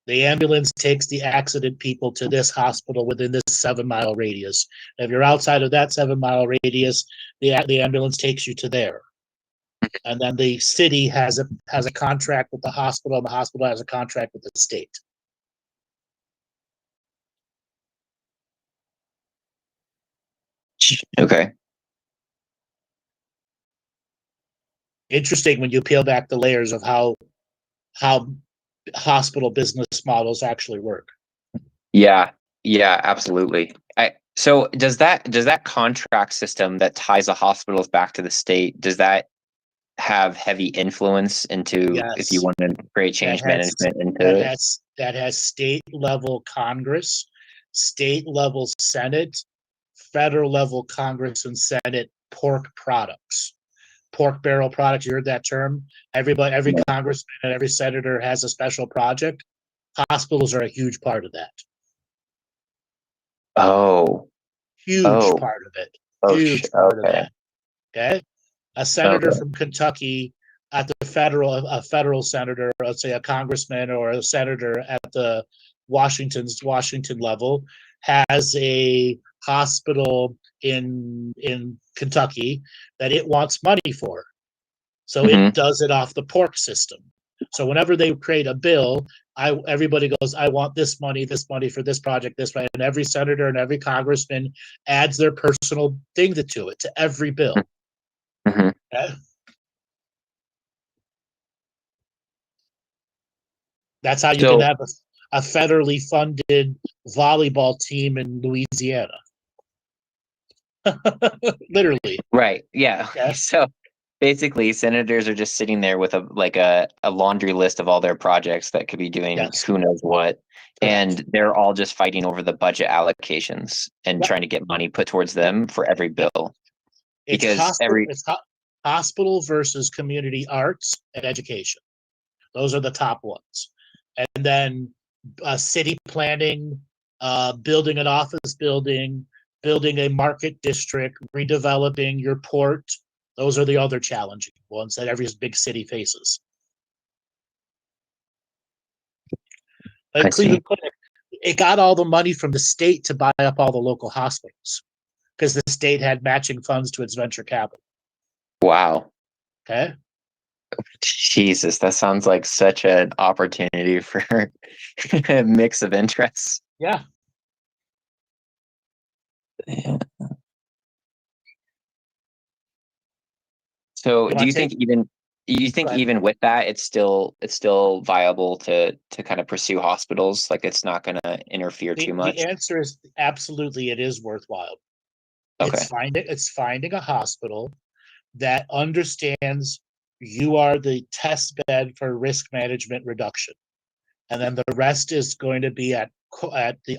The ambulance takes the accident people to this hospital within this 7-mile radius. If you're outside of that 7-mile radius, the ambulance takes you to there. And then the city has a contract with the hospital, and the hospital has a contract with the state. Okay. Interesting when you peel back the layers of how hospital business models actually work. Yeah, absolutely. So does that contract system that ties the hospitals back to the state, does that have heavy influence into if you Yes. want to create change management into it? That has state level Congress, state level Senate, federal level Congress and Senate pork products. Pork barrel products, you heard that term? Every congressman and every senator has a special project. Hospitals are a huge part of that. Oh. Huge part of it. Huge part of Okay. that. Okay. A senator from Kentucky at the a federal senator, let's say a congressman or a senator at the Washington level, has a hospital in Kentucky that it wants money for. So it does it off the pork system. So whenever they create a bill, everybody goes, I want this money for this project, this way. And every senator and every congressman adds their personal thing to it, to every bill. Mm-hmm. Okay? That's how you can have a federally funded volleyball team in Louisiana. Literally. Right. Yeah. Okay? So Basically, senators are just sitting there with a laundry list of all their projects that could be doing Yes. who knows what. Correct. And they're all just fighting over the budget allocations and Yep. trying to get money put towards them for every bill. It's Because hospital versus community arts and education. Those are the top ones. And then city planning, building an office building, building a market district, redeveloping your port. Those are the other challenging ones that every big city faces. Like Cleveland Clinic, it got all the money from the state to buy up all the local hospitals because the state had matching funds to its venture capital. Wow. Okay. Jesus, that sounds like such an opportunity for a mix of interests. Yeah. So do you think even with that, it's still viable to kind of pursue hospitals? Like it's not going to interfere too much? The answer is absolutely, it is worthwhile. Okay. It's finding a hospital that understands you are the test bed for risk management reduction. And then the rest is going to be at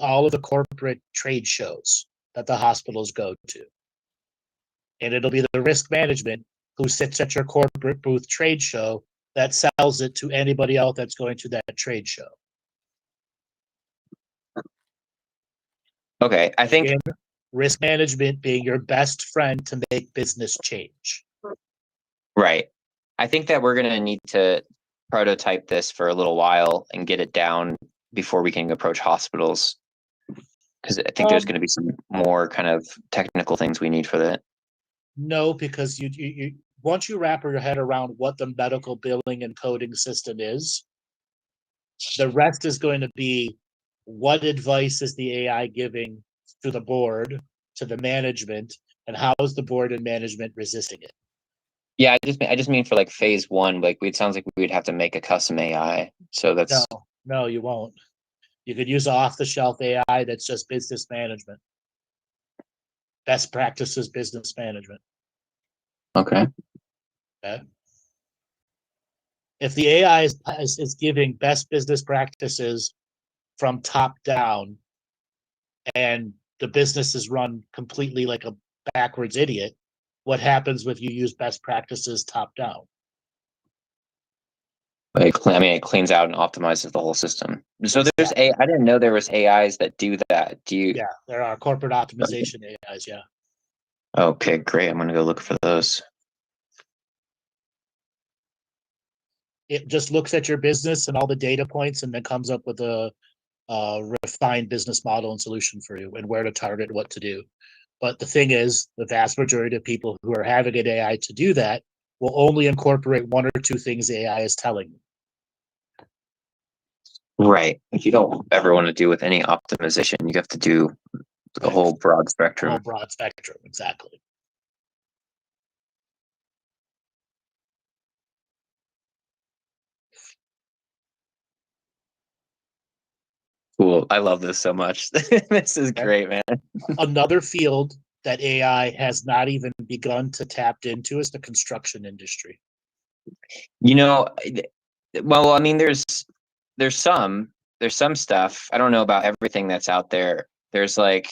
all of the corporate trade shows that the hospitals go to. And it'll be the risk management who sits at your corporate booth trade show that sells it to anybody else that's going to that trade show. Okay, I think risk management being your best friend to make business change. Right. I think that we're going to need to prototype this for a little while and get it down before we can approach hospitals. Because I think there's going to be some more kind of technical things we need for that. No, because you once you wrap your head around what the medical billing and coding system is, the rest is going to be what advice is the AI giving to the board, to the management, and how is the board and management resisting it? Yeah, I just mean for like phase one, like it sounds like we'd have to make a custom AI. So that's no, you won't. You could use off-the-shelf AI that's just business management. Best practices business management. Okay. If the AI is giving best business practices from top down and the business is run completely like a backwards idiot, what happens if you use best practices top down? It cleans out and optimizes the whole system. So there's I didn't know there was AIs that do that. Do you? Yeah, there are corporate optimization AIs. Yeah. Okay, great. I'm gonna go look for those. It just looks at your business and all the data points, and then comes up with a refined business model and solution for you, and where to target, what to do. But the thing is, the vast majority of people who are having an AI to do that will only incorporate one or two things the AI is telling you. Right. If you don't ever want to do with any optimization, you have to do the whole broad spectrum. The whole broad spectrum, exactly. Cool. I love this so much. This is great, man. Another field that AI has not even begun to tap into is the construction industry. You know, well, I mean, there's some stuff. I don't know about everything that's out there. There's there's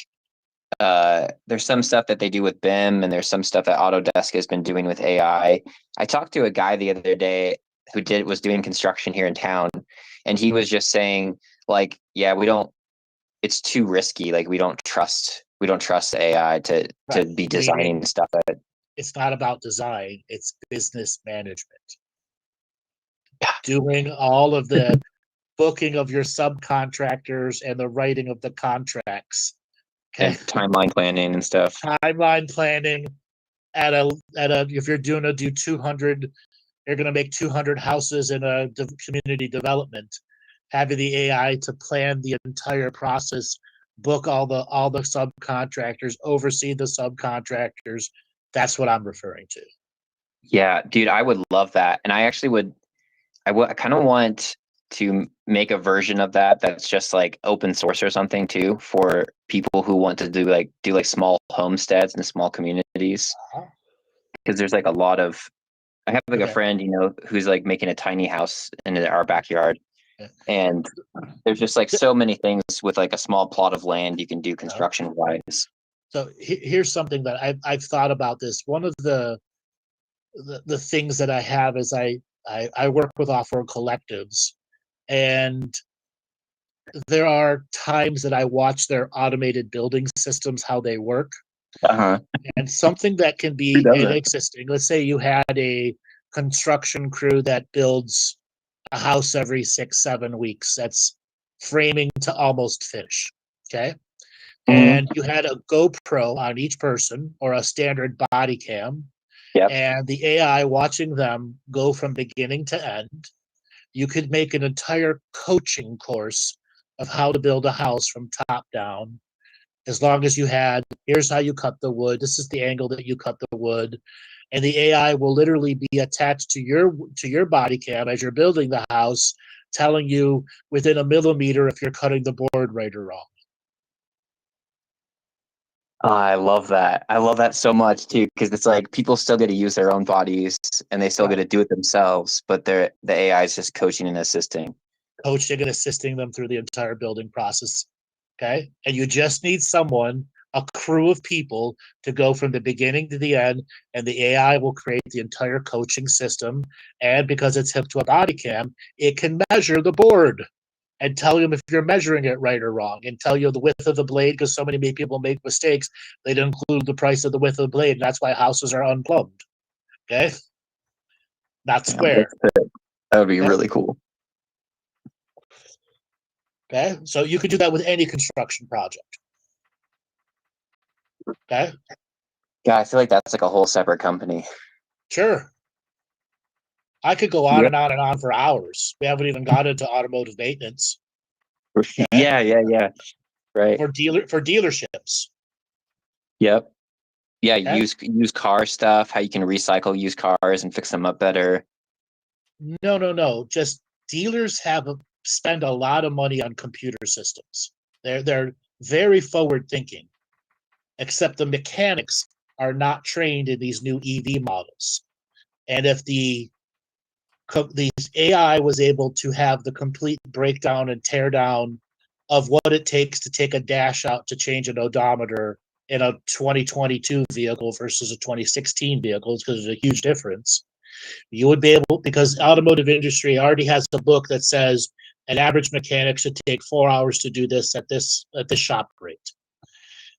some stuff that they do with BIM, and there's some stuff that Autodesk has been doing with AI. I talked to a guy the other day who was doing construction here in town, and he was just saying, like, yeah, it's too risky. Like, we don't trust AI to be designing stuff. It's not about design, it's business management. Doing all of the booking of your subcontractors and the writing of the contracts. Okay. And timeline planning and stuff. Timeline planning if you're do 200, you're going to make 200 houses in a community development. Having the AI to plan the entire process, book all the subcontractors, oversee the subcontractors. That's what I'm referring to. Yeah, dude, I would love that. And I kind of want to make a version of that's just like open source or something too, for people who want to do small homesteads and small communities. Because there's like a lot of I have like a Okay. friend, who's like making a tiny house in our backyard, Yeah. and there's just like so many things with like a small plot of land you can do construction wise. So here's something that I've thought about this. One of the things that I have is I work with off-road collectives, and there are times that I watch their automated building systems, how they work. Uh-huh. And something that can Who be does an it? existing, let's say you had a construction crew that builds a house every 6 7 weeks, that's framing to almost finish. Okay. Mhm. And you had a GoPro on each person or a standard body cam, Yep. and the AI watching them go from beginning to end. You could make an entire coaching course of how to build a house from top down, as long as you had, here's how you cut the wood, this is the angle that you cut the wood, and the AI will literally be attached to your body cam as you're building the house, telling you within a millimeter if you're cutting the board right or wrong. I love that. I love that so much too, because it's like people still get to use their own bodies and they still get to do it themselves, but the AI is just coaching and assisting. Coaching and assisting them through the entire building process. Okay. And you just need someone, a crew of people, to go from the beginning to the end, and the AI will create the entire coaching system. And because it's hooked to a body cam, it can measure the board and tell you if you're measuring it right or wrong, and tell you the width of the blade, because so many people make mistakes. They don't include the price of the width of the blade, and that's why houses are unplumbed. Okay. Not Yeah, square. that would be Okay. really cool. Okay. So you could do that with any construction project. Okay. Yeah, I feel like that's like a whole separate company. Sure. I could go on Yep. and on and on for hours. We haven't even got into automotive maintenance. Okay. Yeah. Right. For dealerships. Yep. Yeah, Okay. use car stuff, how you can recycle used cars and fix them up better. No. Just dealers spend a lot of money on computer systems. They're very forward thinking, except the mechanics are not trained in these new EV models. And if these AI was able to have the complete breakdown and tear down of what it takes to take a dash out to change an odometer in a 2022 vehicle versus a 2016 vehicle, because there's a huge difference. You would be able, because automotive industry already has a book that says an average mechanic should take 4 hours to do this at this shop rate.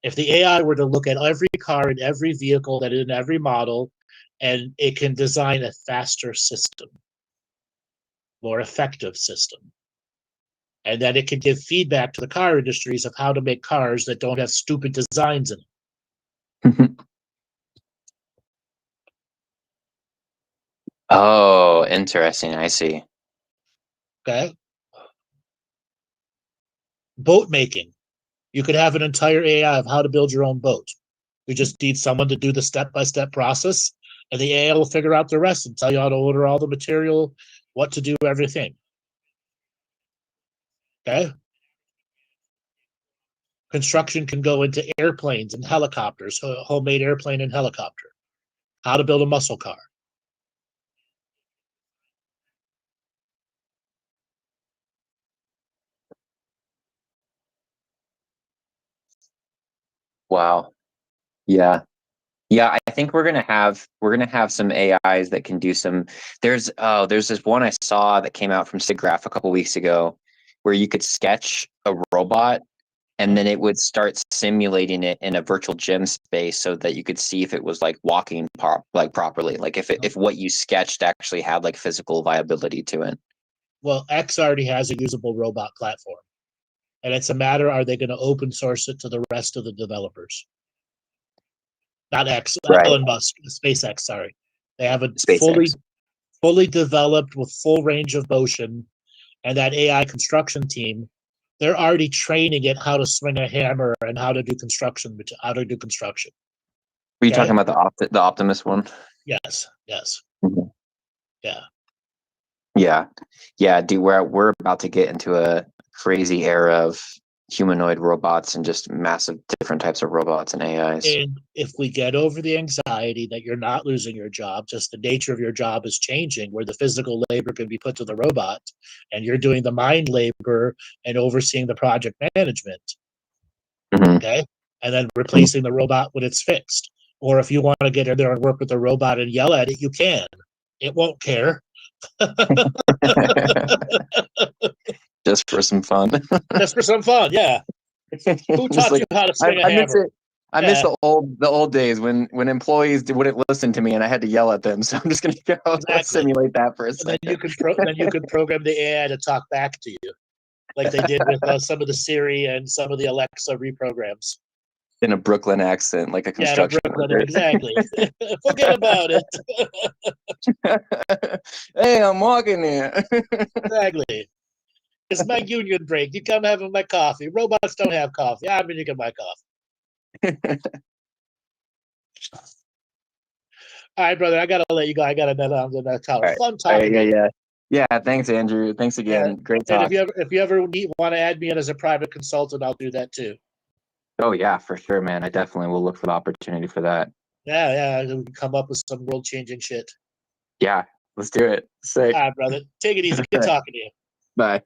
If the AI were to look at every car in every vehicle that in every model, and it can design a faster system, more effective system, and that it can give feedback to the car industries of how to make cars that don't have stupid designs in them. Oh, interesting. I see. Okay. Boat making. You could have an entire AI of how to build your own boat. You just need someone to do the step-by-step process, and the AI will figure out the rest and tell you how to order all the material, what to do, everything. Okay. Construction can go into airplanes and helicopters, homemade airplane and helicopter. How to build a muscle car. Wow. Yeah. Yeah, I think we're gonna have some AIs that can do some. There's this one I saw that came out from SIGGRAPH a couple weeks ago, where you could sketch a robot and then it would start simulating it in a virtual gym space so that you could see if it was like walking properly, like if what you sketched actually had like physical viability to it. Well, X already has a usable robot platform, and it's a matter, are they going to open source it to the rest of the developers? Not X, Right. Elon Musk, SpaceX. Sorry, they have a SpaceX. fully developed with full range of motion, and that AI construction team, they're already training it how to swing a hammer and how to do construction. How to do construction. Were you Okay. talking about the Optimus one? Yes. Mhm. Yeah. Yeah, yeah, dude. We're about to get into a crazy era of humanoid robots and just massive different types of robots and AIs. And if we get over the anxiety that you're not losing your job, just the nature of your job is changing, where the physical labor can be put to the robot, and you're doing the mind labor and overseeing the project management. Mhm. Okay. And then replacing the robot when it's fixed. Or if you want to get in there and work with the robot and yell at it, you can. It won't care. Just for some fun. Just for some fun, yeah. Who taught you how to swing a I miss hammer? it. I miss the old days when employees wouldn't listen to me and I had to yell at them. So I'm just gonna go simulate that for a second. Then you could program the AI to talk back to you, like they did with some of the Siri and some of the Alexa reprograms. In a Brooklyn accent, like a construction worker. Exactly. Forget about it. Hey, I'm walking here. Exactly. It's my union break. You come have my coffee. Robots don't have coffee. I'm drinking my coffee. All right, brother. I gotta let you go. I gotta net on the next call. Right. Fun talking. Yeah. Thanks, Andrew. Thanks again. Great talk. And if you ever want to add me in as a private consultant, I'll do that too. Oh yeah, for sure, man. I definitely will look for the opportunity for that. Yeah. We can come up with some world-changing shit. Yeah, let's do it. Sick. All right, brother. Take it easy. Good talking to you. Bye.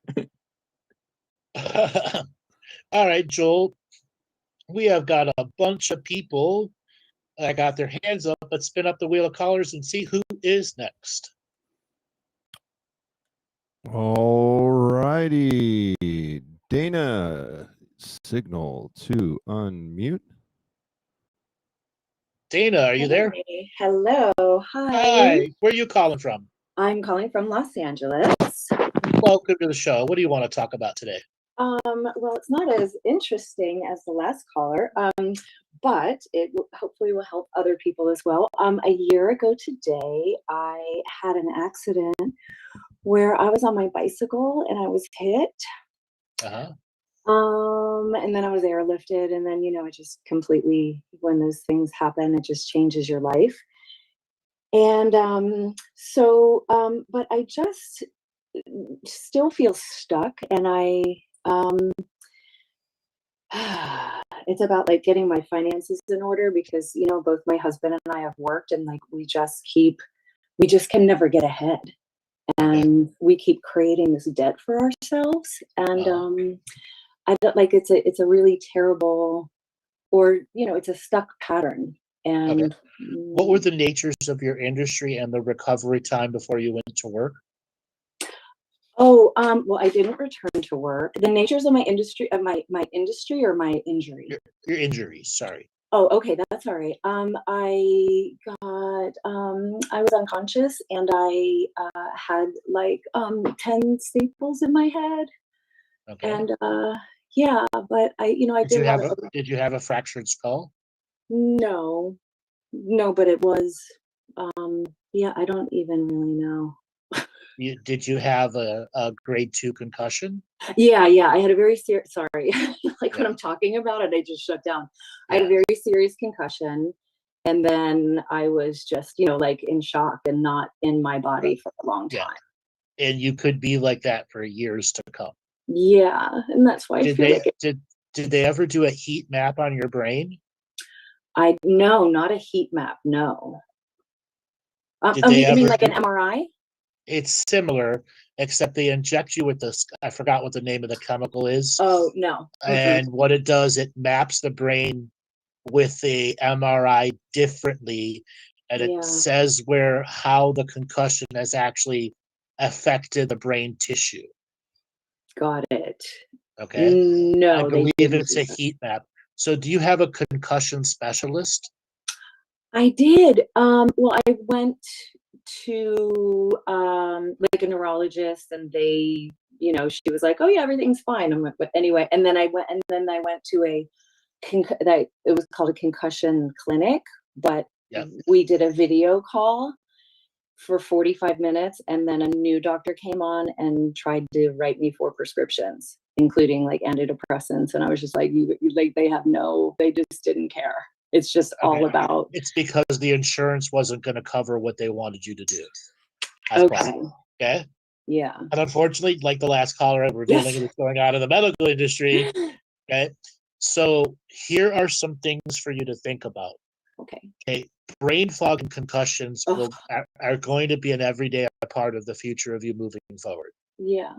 All right, Joel. We have got a bunch of people that got their hands up. Let's spin up the wheel of callers and see who is next. All righty. Dana, signal to unmute. Dana, are you there? Hello. Hi. Where are you calling from? I'm calling from Los Angeles. Welcome to the show. What do you want to talk about today? Well, it's not as interesting as the last caller, but it hopefully will help other people as well. A year ago today, I had an accident where I was on my bicycle and I was hit. And then I was airlifted, and then, it just completely, when those things happen, it just changes your life. And but I just still feel stuck, and it's about like getting my finances in order, because both my husband and I have worked, and like we just can never get ahead, and we keep creating this debt for ourselves, and I don't like it's a really terrible, or it's a stuck pattern. And what were the natures of your industry and the recovery time before you went to work? Well, I didn't return to work. The natures of my industry, my industry, or my injury? Your injuries, sorry. Oh, okay, that's all right. I was unconscious, and I had like 10 staples in my head. Okay. And yeah, but did you have a fractured skull? No, but it was, I don't even really know. Did you have a grade 2 concussion? Yeah, I had a very serious, sorry, when I'm talking about it, I just shut down. I had a very serious concussion, and then I was just, in shock and not in my body for a long time. And you could be like that for years to come. Yeah, and that's why did they ever do a heat map on your brain? No, not a heat map, no. You mean like an MRI? It's similar, except they inject you with this, I forgot what the name of the chemical is. Oh, no. And what it does, it maps the brain with the MRI differently, and it says how the concussion has actually affected the brain tissue. Got it. Okay. No, I believe it's a heat map. So do you have a concussion specialist? I did. Well, I went to like a neurologist, and they, she was like, "Oh yeah, everything's fine." I'm like, but anyway, and then I went to it was called a concussion clinic, but we did a video call for 45 minutes, and then a new doctor came on and tried to write me 4 prescriptions, including like antidepressants, and I was just like, they just didn't care. It's just all about. It's because the insurance wasn't going to cover what they wanted you to do. Okay. Yeah. And unfortunately, like the last caller, we're dealing with what's going on in the medical industry. Okay. So here are some things for you to think about. Okay. Okay. Brain fog and concussions Oh, are going to be an everyday part of the future of you moving forward. yeah.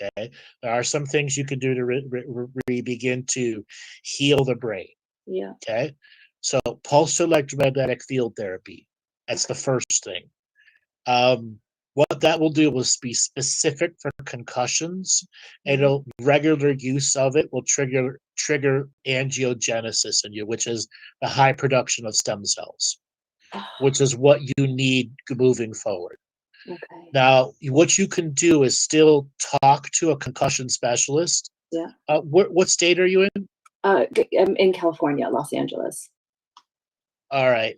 Okay. There are some things you can do to begin to heal the brain. Yeah. Okay. So pulse electromagnetic field therapy. That's the first thing. What that will do is be specific for concussions. And regular use of it will trigger angiogenesis in you, which is the high production of stem cells, which is what you need moving forward. Okay. Now, what you can do is still talk to a concussion specialist. Yeah. What state are you in? I'm in California, Los Angeles. All right.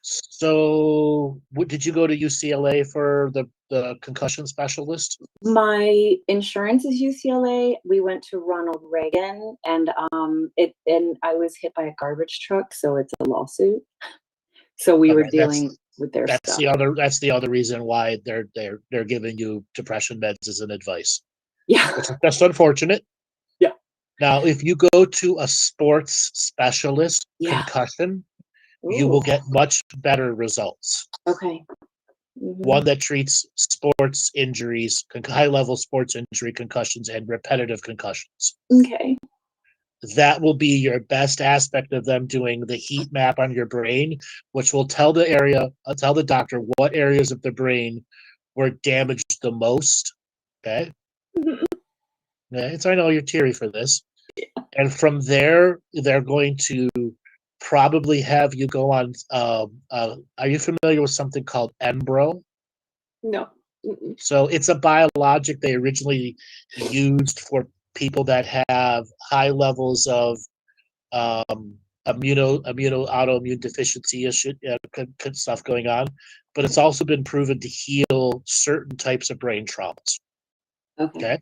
So, did you go to UCLA for the concussion specialist? My insurance is UCLA. We went to Ronald Reagan, and I was hit by a garbage truck, so it's a lawsuit. So we were dealing with their stuff. That's the other reason why they're giving you depression meds as an advice. Yeah. That's unfortunate. Yeah. Now, if you go to a sports specialist concussion, you will get much better results. Okay. Mm-hmm. One that treats sports injuries, high-level sports injury concussions, and repetitive concussions. Okay. That will be your best aspect of them doing the heat map on your brain, which will tell the doctor what areas of the brain were damaged the most. Okay. Mm-hmm. Yeah, I know you're teary for this. Yeah. And from there, they're going to probably have you go on. Are you familiar with something called Embro? No. Mm-mm. So it's a biologic they originally used for people that have high levels of autoimmune deficiency issue stuff going on, but it's also been proven to heal certain types of brain traumas. Okay.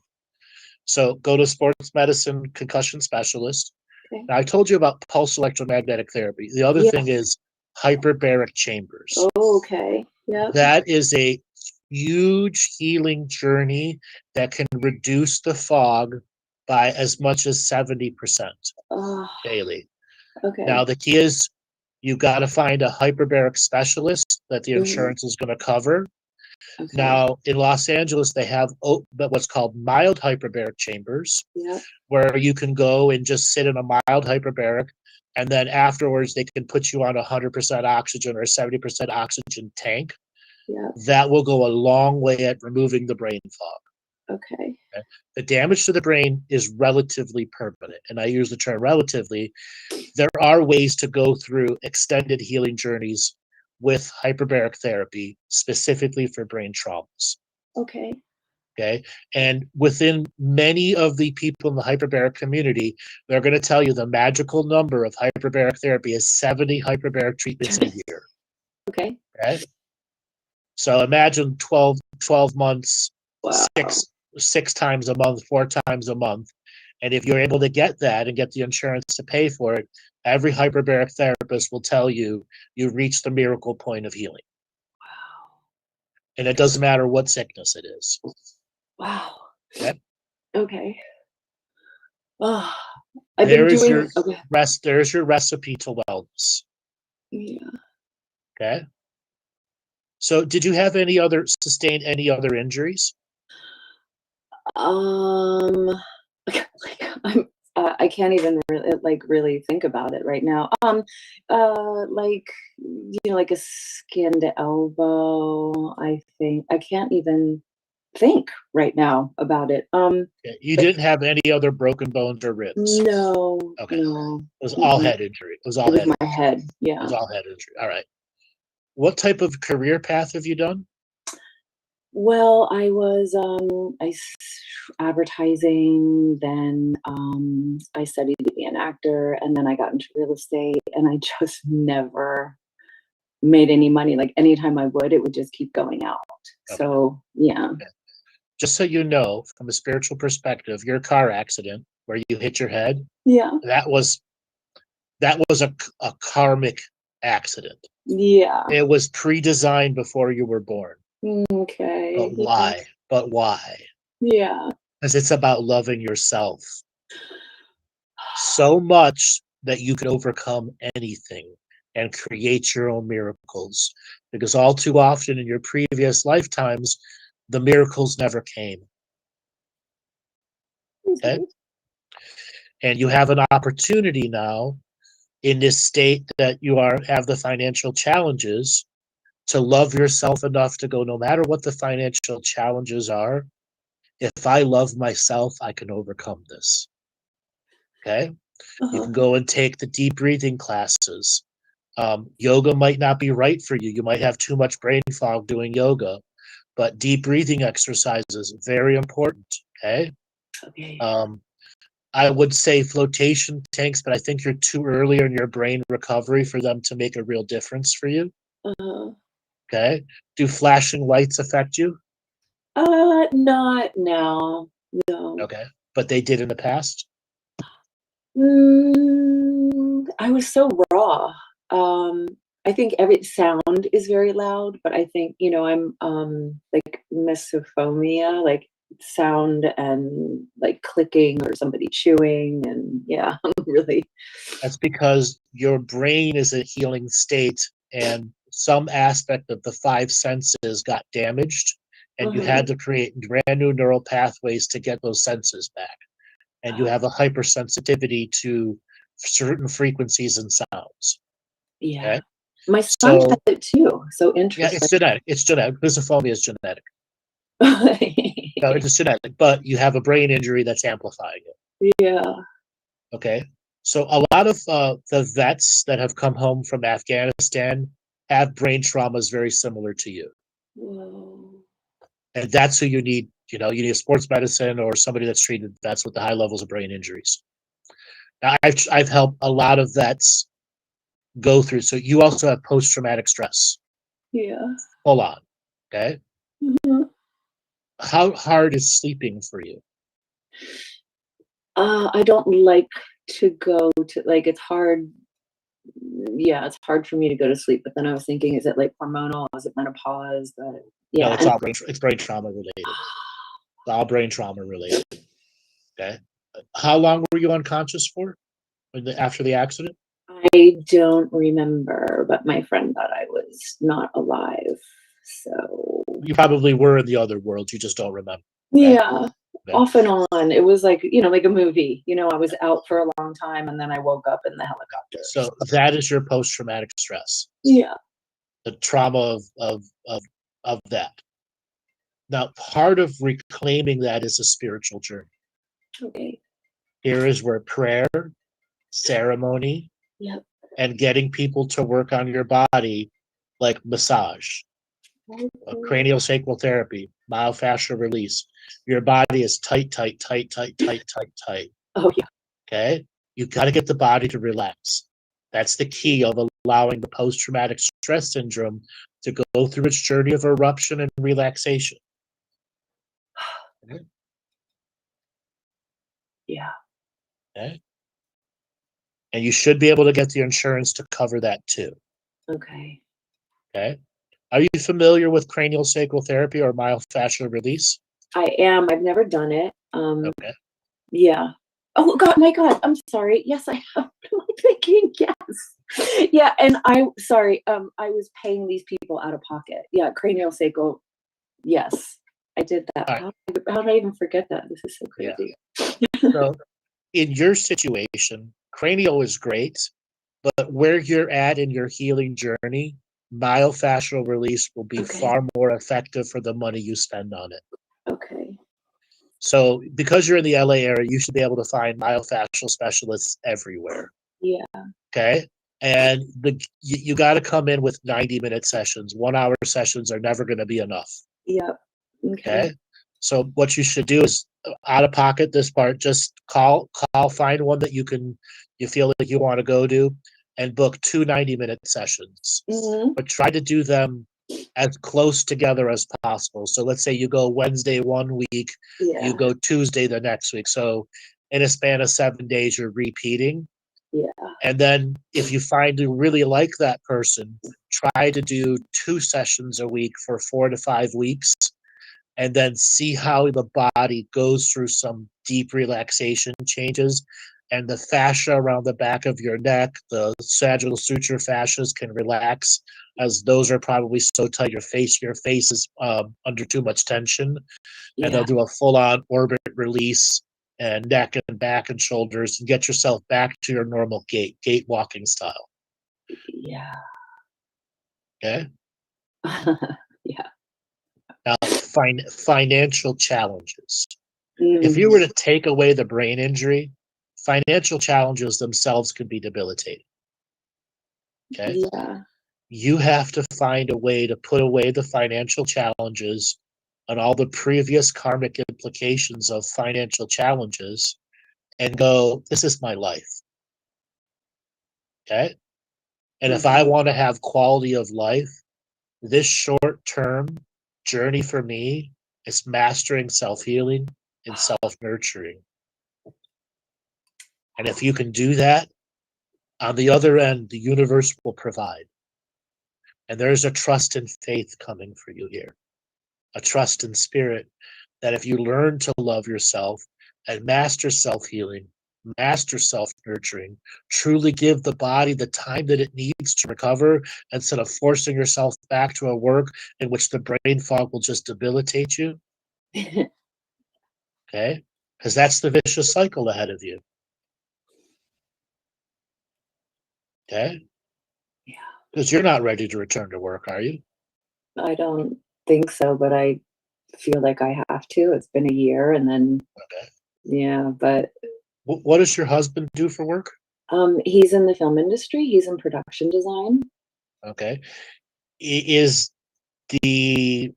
So go to sports medicine concussion specialist. Okay. Now I told you about pulse electromagnetic therapy. The other thing is hyperbaric chambers. Oh, okay. Yeah. That is a huge healing journey that can reduce the fog by as much as 70% daily. Okay. Now the key is you got to find a hyperbaric specialist that the insurance is going to cover. Okay. Now in Los Angeles, they have what's called mild hyperbaric chambers, where you can go and just sit in a mild hyperbaric, and then afterwards they can put you on 100% oxygen or a 70% oxygen tank. Yeah. That will go a long way at removing the brain fog. Okay. The damage to the brain is relatively permanent, and I use the term relatively. There are ways to go through extended healing journeys with hyperbaric therapy, specifically for brain traumas. Okay. Okay. And within many of the people in the hyperbaric community, they're going to tell you the magical number of hyperbaric therapy is 70 hyperbaric treatments a year. Okay. Okay. So imagine 12 months, wow. six times a month, 4 times a month. And if you're able to get that and get the insurance to pay for it, every hyperbaric therapist will tell you you've reached the miracle point of healing. Wow. And it doesn't matter what sickness it is. Wow. Okay. Okay. Oh, There's your recipe to wellness. Yeah. Okay. So did you have sustain any other injuries? I can't even really think about it right now. Like a skinned elbow. I think I can't even think right now about it. You didn't have any other broken bones or ribs? No. Okay. No. It was all head injury. It was my head. Yeah. It was all head injury. All right. What type of career path have you done? Well, I was advertising, then I studied to be an actor, and then I got into real estate, and I just never made any money. Like anytime I would, it would just keep going out. Okay. So yeah. Okay. Just so you know, from a spiritual perspective, your car accident where you hit your head, that was a karmic accident. Yeah. It was pre-designed before you were born. Okay. But why? Yeah. Because it's about loving yourself. So much that you can overcome anything and create your own miracles. Because all too often in your previous lifetimes, the miracles never came. Okay? And you have an opportunity now in this state that you have the financial challenges to love yourself enough to go, no matter what the financial challenges are, if I love myself, I can overcome this. Okay? You can go and take the deep breathing classes. Yoga might not be right for you. You might have too much brain fog doing yoga, but deep breathing exercises, very important. Okay. Okay. I would say flotation tanks, but I think you're too early in your brain recovery for them to make a real difference for you. Okay. Do flashing lights affect you? Not now. No. Okay. But they did in the past? I was so raw. I think every sound is very loud, but I think, I'm like misophonia, like sound and like clicking or somebody chewing, and yeah, really. That's because your brain is a healing state and some aspect of the five senses got damaged, and you had to create brand new neural pathways to get those senses back. And you have a hypersensitivity to certain frequencies and sounds. Yeah. Okay? My son has it too. So Yeah, interesting. it's genetic. It's genetic. Misophonia is genetic. No, it's genetic, but you have a brain injury that's amplifying it. Yeah. Okay. So a lot of the vets that have come home from Afghanistan have brain traumas very similar to you. Whoa. And that's who you need. You need a sports medicine or somebody that's treated vets with the high levels of brain injuries. Now, I've helped a lot of vets go through. So you also have post-traumatic stress. Yeah. Hold on. Okay. How hard is sleeping for you? I don't like to go to, like, it's hard. Yeah, it's hard for me to go to sleep. But then I was thinking, is it like hormonal? Is it menopause? But yeah. No, it's brain trauma related. It's all brain trauma related. Okay. How long were you unconscious for after the accident? I don't remember, but my friend thought I was not alive. So You probably were in the other world. You just don't remember. Okay? yeah, Okay. off and on. It was like, like a movie. I was out for a long time and then I woke up in the helicopter. So that is your post-traumatic stress. Yeah. The trauma of that. Now, part of reclaiming that is a spiritual journey. Okay. Here is where prayer, ceremony, Yep. and getting people to work on your body, like massage, craniosacral therapy, myofascial release. Your body is tight. Oh yeah. Okay? You got to get the body to relax. That's the key of allowing the post-traumatic stress syndrome to go through its journey of eruption and relaxation. Okay? Yeah. Okay? And you should be able to get the insurance to cover that too. Okay. Okay? Are you familiar with craniosacral therapy or myofascial release? I am. I've never done it. Okay. Yeah. Oh God, my God. I'm sorry. Yes, I have. I'm thinking yes. Yeah, and I was paying these people out of pocket. Yeah, cranial sacral. Yes, I did that. Right. How did I even forget that? This is so crazy. Yeah. So in your situation, cranial is great, but where you're at in your healing journey, myofascial release will be far more effective for the money you spend on it. Okay. So because you're in the LA area, you should be able to find myofascial specialists everywhere. Yeah. Okay. And you got to come in with 90-minute sessions. 1-hour sessions are never going to be enough. Yep. Okay. So what you should do is out of pocket this part, just call, find one that you feel like you want to go to and book 2 90-minute sessions. But try to do them as close together as possible. So let's say you go Wednesday one week, you go Tuesday the next week. So in a span of 7 days, you're repeating. Yeah. And then if you find you really like that person, try to do 2 sessions a week for 4 to 5 weeks. and then see how the body goes through some deep relaxation changes, and the fascia around the back of your neck, the sagittal suture fascias can relax, as those are probably so tight your face is under too much tension, and they'll do a full-on orbit release and neck and back and shoulders, and get yourself back to your normal gait walking style. Yeah. Okay. Yeah. Now, financial challenges. Mm. If you were to take away the brain injury, financial challenges themselves could be debilitating. Okay. Yeah. You have to find a way to put away the financial challenges and all the previous karmic implications of financial challenges and go, this is my life. Okay. And if I want to have quality of life, this short-term journey for me is mastering self-healing and self-nurturing. And if you can do that, on the other end, the universe will provide. And there's a trust and faith coming for you here, a trust in spirit that if you learn to love yourself and master self-healing, master self-nurturing, truly give the body the time that it needs to recover instead of forcing yourself back to a work in which the brain fog will just debilitate you. Okay? Because that's the vicious cycle ahead of you. Okay? Yeah. Because you're not ready to return to work, are you? I don't think so, but I feel like I have to. It's been a year, and then Okay. yeah, but What does your husband do for work? he's in the film industry. He's in production design. Okay. Is the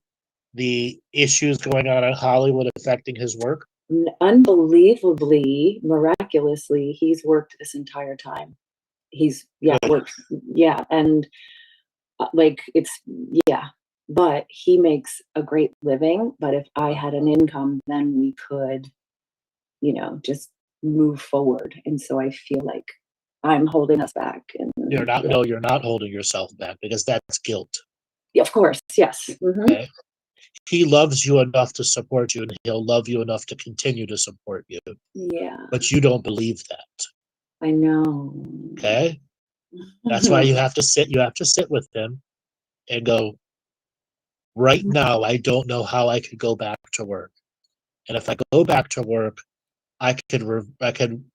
issues going on in Hollywood affecting his work? Unbelievably, miraculously, he's worked this entire time. He's worked, and like it's but he makes a great living. But if I had an income, then we could, just move forward. And so I feel like I'm holding us back. And You're not. No, you're not holding yourself back, because that's guilt. of course, yes. Okay. He loves you enough to support you, and he'll love you enough to continue to support you. Yeah, But you don't believe that. I know. Okay. That's why you have to sit. You have to sit with him and go, right now, I don't know how I could go back to work. And if I go back to work, I could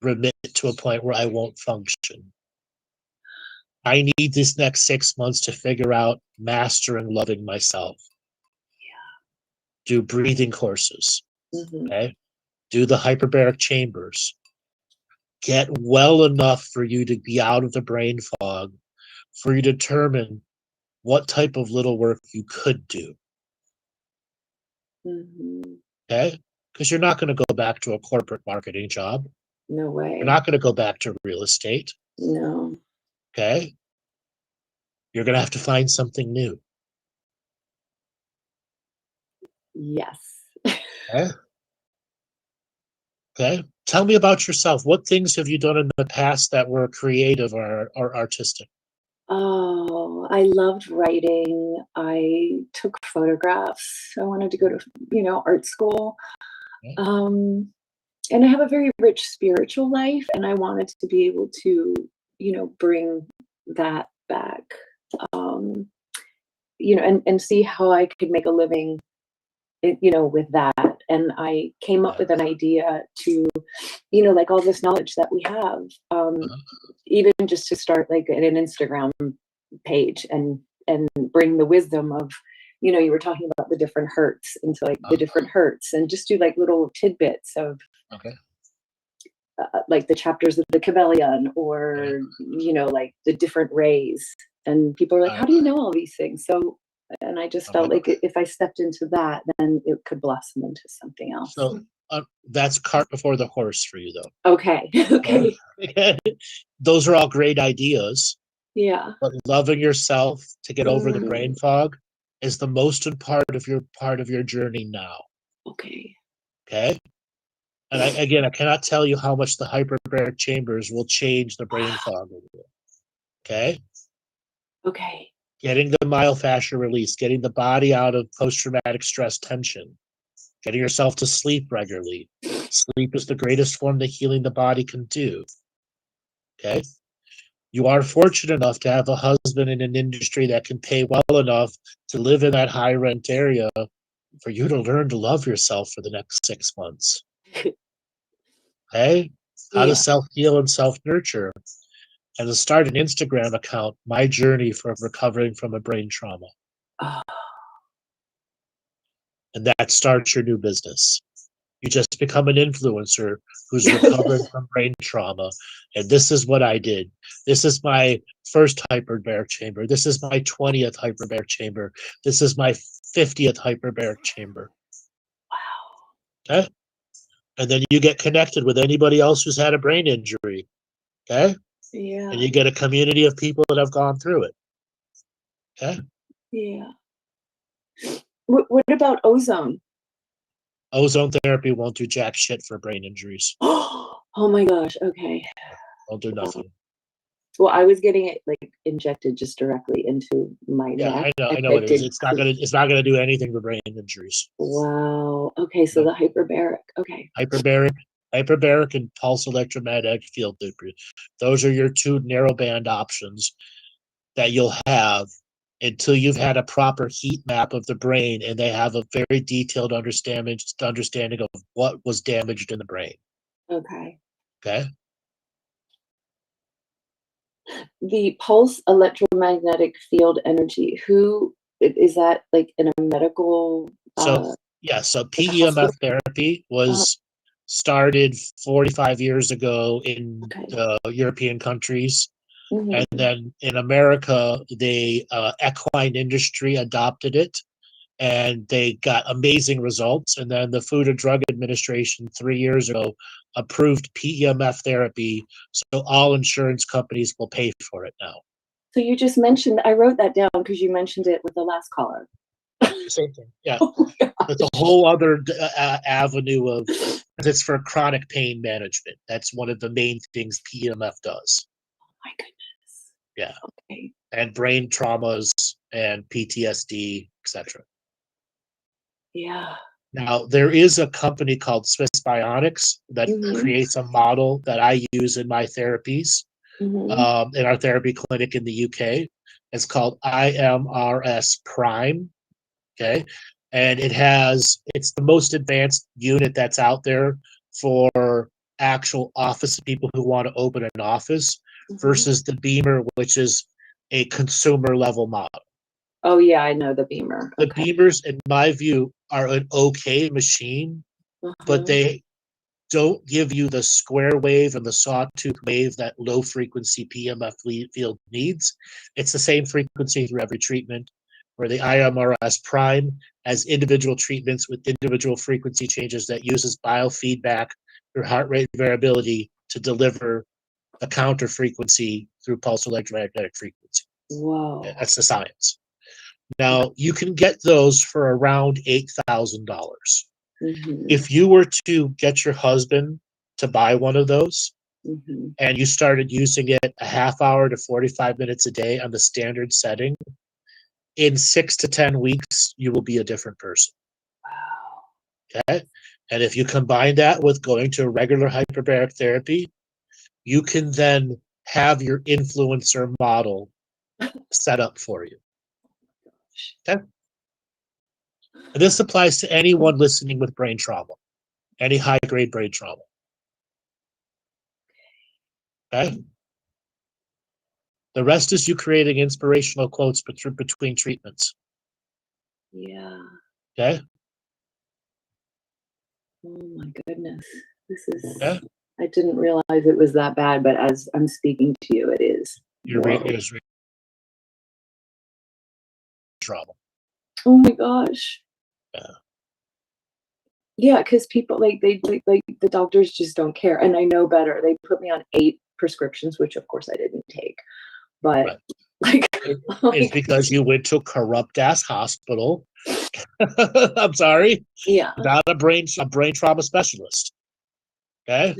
remit to a point where I won't function. I need this next 6 months to figure out mastering loving myself. Do breathing courses. Okay. Do the hyperbaric chambers. Get well enough for you to be out of the brain fog, for you to determine what type of little work you could do. Okay? Because you're not going to go back to a corporate marketing job. No way. You're not going to go back to real estate. No. Okay? You're going to have to find something new. Yes. Okay? Okay? Tell me about yourself. What things have you done in the past that were creative or artistic? Oh, I loved writing. I took photographs. I wanted to go to, art school. Okay. And I have a very rich spiritual life, and I wanted to be able to, bring that back, and see how I could make a living, with that. And I came up with an idea to, like all this knowledge that we have, even just to start like an Instagram page and bring the wisdom of, you were talking about the different hurts into like the different hurts, and just do like little tidbits of like the chapters of the Kabelion, or like the different rays. And people are like, how do you know all these things? So, and I just felt like if I stepped into that, then it could blossom into something else. So that's cart before the horse for you, though. Okay. Those are all great ideas. Yeah. But loving yourself to get over the brain fog is the most important part of your journey now. Okay. Okay. And I cannot tell you how much the hyperbaric chambers will change the brain fog. Okay. Okay. Getting the myofascia release, getting the body out of post-traumatic stress tension. getting yourself to sleep regularly. Sleep is the greatest form that healing the body can do. Okay? You are fortunate enough to have a husband in an industry that can pay well enough to live in that high rent area for you to learn to love yourself for the next 6 months. Okay? How to self-heal and self-nurture. And to start an Instagram account, my journey from recovering from a brain trauma. Oh. And that starts your new business. You just become an influencer who's recovering from brain trauma. And this is what I did. This is my first hyperbaric chamber. This is my 20th hyperbaric chamber. This is my 50th hyperbaric chamber. Wow. Okay? And then you get connected with anybody else who's had a brain injury. Okay? Yeah. And you get a community of people that have gone through it. Okay? Yeah. What about ozone? Ozone therapy won't do jack shit for brain injuries. Oh my gosh. Okay. Won't do nothing. Well, I was getting it like injected just directly into my neck. I know it is. It's not gonna do anything for brain injuries. Wow. Okay, so the hyperbaric. Okay. Hyperbaric and pulse electromagnetic field therapy. Those are your two narrowband options that you'll have until you've had a proper heat map of the brain and they have a very detailed understanding of what was damaged in the brain. Okay. Okay. The pulse electromagnetic field energy, who is that, like in a medical So PEMF therapy was started 45 years ago in the European countries. Mm-hmm. And then in America, the equine industry adopted it and they got amazing results. And then the Food and Drug Administration 3 years ago approved PEMF therapy. So all insurance companies will pay for it now. So you just mentioned, I wrote that down because you mentioned it with the last caller. Same thing. Yeah. It's a whole other avenue of, it's for chronic pain management. That's one of the main things PEMF does. Oh my goodness. Yeah. Okay. And brain traumas and PTSD, etc. Yeah. Now, there is a company called Swiss Bionics that creates a model that I use in my therapies, in our therapy clinic in the UK. It's called IMRS Prime. Okay. And it's the most advanced unit that's out there for actual office people who want to open an office versus the Beamer, which is a consumer level model. Oh yeah, I know the Beamer. The Beamers, in my view, are an okay machine, but they don't give you the square wave and the sawtooth wave that low frequency PEMF field needs. It's the same frequency through every treatment, where the IMRS Prime has individual treatments with individual frequency changes that uses biofeedback through heart rate variability to deliver a counter frequency through pulse electromagnetic frequency. Whoa. That's the science. Now, you can get those for around $8,000. If you were to get your husband to buy one of those and you started using it a half hour to 45 minutes a day on the standard setting, in 6 to 10 weeks, you will be a different person. Wow. Okay? And if you combine that with going to regular hyperbaric therapy, you can then have your influencer model set up for you. Okay? And this applies to anyone listening with brain trauma, any high-grade brain trauma. Okay? The rest is you creating inspirational quotes between treatments. Yeah. Okay? Oh my goodness. This is, I didn't realize it was that bad, but as I'm speaking to you, it is. It is trauma. Oh my gosh. Yeah. Yeah, because people like the doctors just don't care, and I know better. They put me on 8 prescriptions, which of course I didn't take, but it's because you went to a corrupt ass hospital. I'm sorry. Yeah. Without a brain trauma specialist. Okay.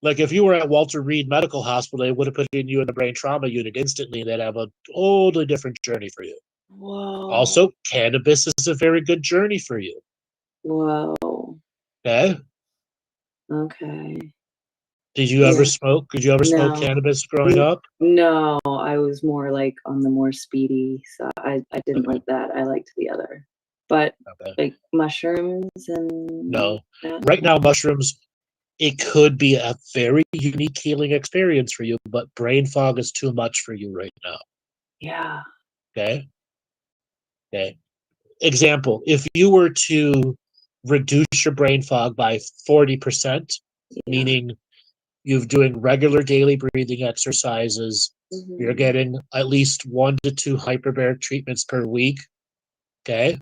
Like if you were at Walter Reed Medical Hospital, they would have put you in the brain trauma unit instantly, and they'd have a totally different journey for you. Whoa. Also, cannabis is a very good journey for you. Whoa. Okay. Okay. Did you ever Yeah. smoke? Did you ever smoke No. cannabis growing up? No, I was more like on the more speedy side. I didn't Okay. like that. I liked the other. But Okay. like mushrooms and No. that. Right now, mushrooms, it could be a very unique healing experience for you, but brain fog is too much for you right now. Yeah. Okay. Okay. Example, if you were to reduce your brain fog by 40%, Yeah. meaning you're doing regular daily breathing exercises, you're Mhm. getting at least 1 to 2 hyperbaric treatments per week. Okay.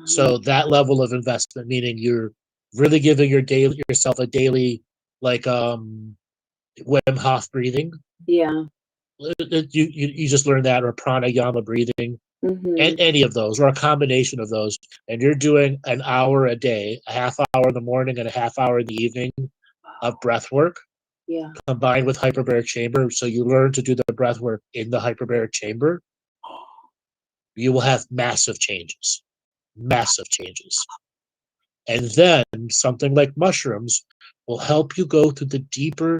So that level of investment, meaning you're really giving yourself a daily, like Wim Hof breathing. Yeah. You just learned that, or pranayama breathing, Mhm. any of those, or a combination of those, and you're doing an hour a day, a half hour in the morning and a half hour in the evening of breath work Yeah. combined with hyperbaric chamber. So you learn to do the breath work in the hyperbaric chamber. You will have massive changes, massive changes. And then something like mushrooms will help you go through the deeper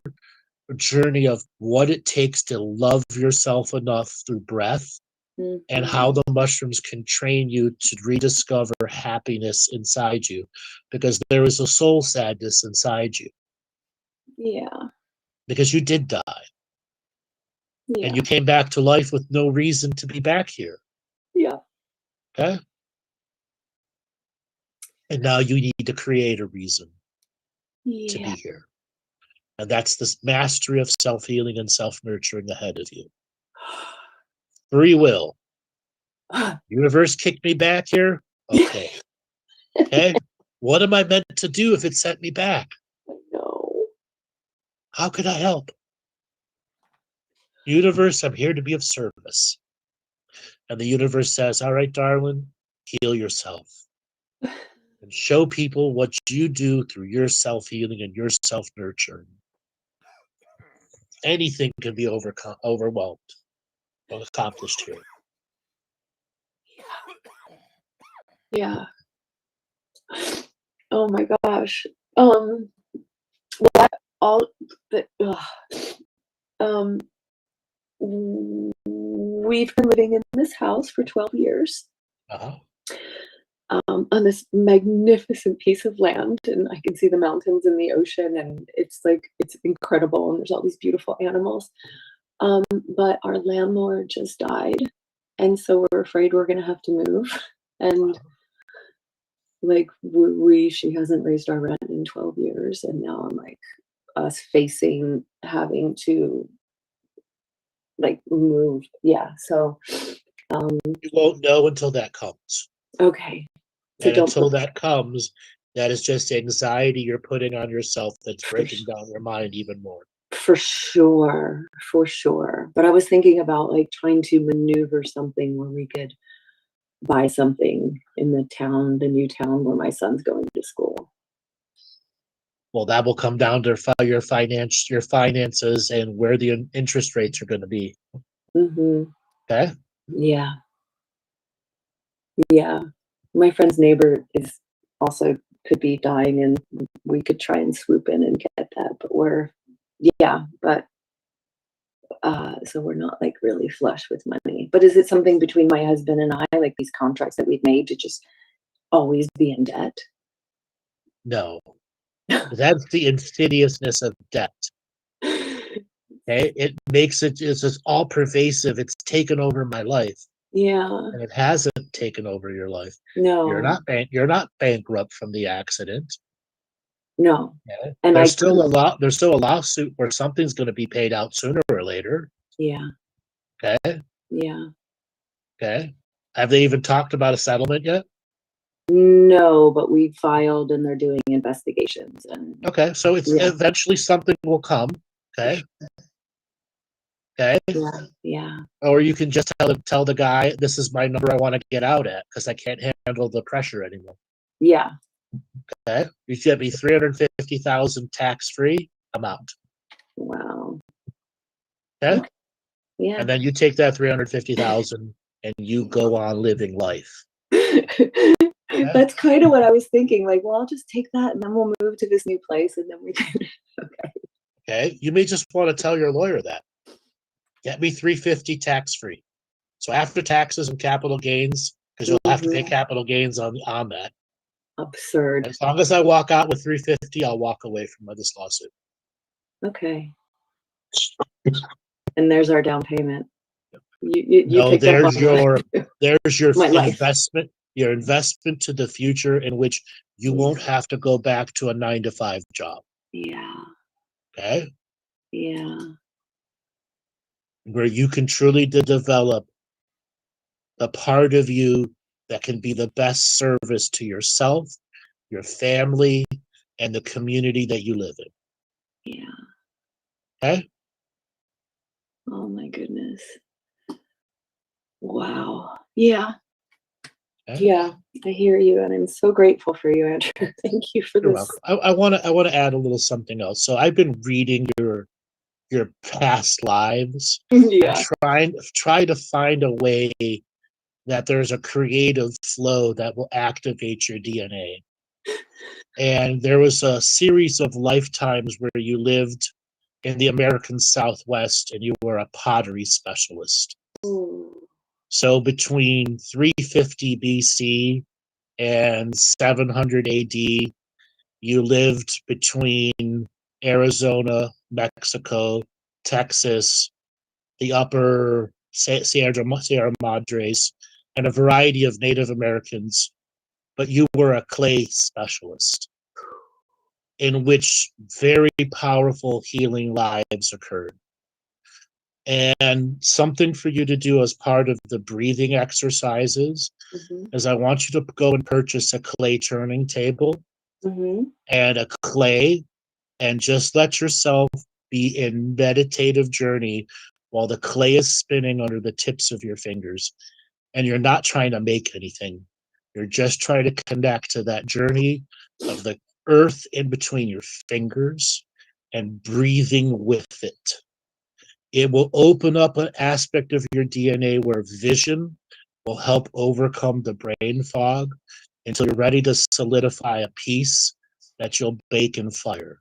journey of what it takes to love yourself enough through breath, and how Mhm. the mushrooms can train you to rediscover happiness inside you, because there is a soul sadness inside you, Yeah. because you did die and Yeah. you came back to life with no reason to be back here. Yeah. Okay. And now you need to create a reason to be Yeah. here. And that's this mastery of self-healing and self-nurturing ahead of you. Free will. Universe kicked me back here. Okay. Okay. What am I meant to do if it sent me back? No. How could I help? Universe, I'm here to be of service. And the universe says, all right, darling, heal yourself and show people what you do through your self-healing and your self-nurturing. Anything can be overwhelmed or accomplished here. Yeah. Oh my gosh. What all the um we've been living in this house for 12 years. Uh-huh. On this magnificent piece of land, and I can see the mountains and the ocean, and it's incredible, and there's all these beautiful animals. But our landlord just died, and so we're afraid we're gonna have to move. And like she hasn't raised our rent in 12 years, and now I'm like us facing having to like move. Yeah. So You won't know until that comes. okay. So And don't until that comes, that is just anxiety you're putting on yourself that's breaking down your mind even more. For sure, for sure. But I was thinking about like trying to maneuver something where we could buy something in the new town where my son's going to school. Well, that will come down to your finances and where the interest rates are going to be. Hmm. Okay. Yeah, yeah. My friend's neighbor is also could be dying, and we could try and swoop in and get that. But so we're not like really flush with money. But is it something between my husband and I, like these contracts that we've made, to just always be in debt? No, that's the insidiousness of debt. Okay, it makes it's just all pervasive. It's taken over my life, Yeah. and it hasn't taken over your life. No. You're not bankrupt from the accident. No. Okay? And I could. There's still a lawsuit where something's going to be paid out sooner or later. Yeah. Okay. Yeah. Okay. Have they even talked about a settlement yet? No, but we filed and they're doing investigations, and Okay, so it's yeah. eventually something will come. Okay. Okay. Yeah. Yeah. Or you can just tell the guy, this is my number I want to get out at because I can't handle the pressure anymore. Yeah. Okay. You get me 350,000 tax free, I'm out. Wow. Okay. Okay. Yeah. And then you take that 350,000 and you go on living life. That's kind of what I was thinking. Like, well, I'll just take that and then we'll move to this new place and then we can. Okay. Okay. You may just want to tell your lawyer that. Get me $350 tax free. So after taxes and capital gains, because you'll have to pay capital gains on that. Absurd. As long as I walk out with $350, I'll walk away from this lawsuit. Okay. And there's our down payment. You No, picked up on there's your my life. investment, your investment to the future in which you won't have to go back to a 9-to-5 job. Yeah. Okay. Yeah. Where you can truly develop the part of you that can be the best service to yourself, your family, and the community that you live in. Yeah. Okay? Oh my goodness. Wow. Yeah. Okay? Yeah. I hear you, and I'm so grateful for you, Andrew. Thank you for You're this. welcome. I want to add a little something else. So I've been reading your past lives. Yeah. Try to find a way that there's a creative flow that will activate your DNA. And there was a series of lifetimes where you lived in the American Southwest and you were a pottery specialist. Ooh. So between 350 BC and 700 AD, you lived between Arizona, Mexico, Texas, the upper Sierra Madres, and a variety of Native Americans, but you were a clay specialist in which very powerful healing lives occurred. And something for you to do as part of the breathing exercises is I want you to go and purchase a clay turning table and a clay and just let yourself be in meditative journey while the clay is spinning under the tips of your fingers. And you're not trying to make anything. You're just trying to connect to that journey of the earth in between your fingers and breathing with it. It will open up an aspect of your DNA where vision will help overcome the brain fog until you're ready to solidify a piece that you'll bake in fire.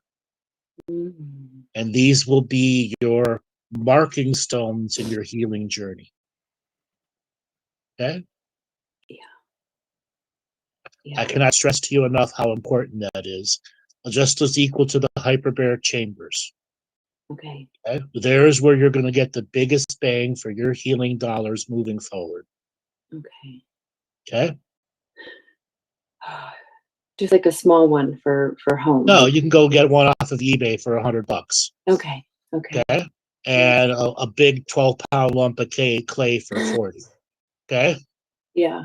And these will be your marking stones in your healing journey. Okay? Yeah. I cannot stress to you enough how important that is. Just as equal to the hyperbaric chambers. Okay. There is where you're going to get the biggest bang for your healing dollars moving forward. Okay. Okay? Just like a small one for home. No, you can go get one off of eBay for $100. Okay. Okay. Okay? And a big 12-pound lump of clay for $40. Okay? Yeah.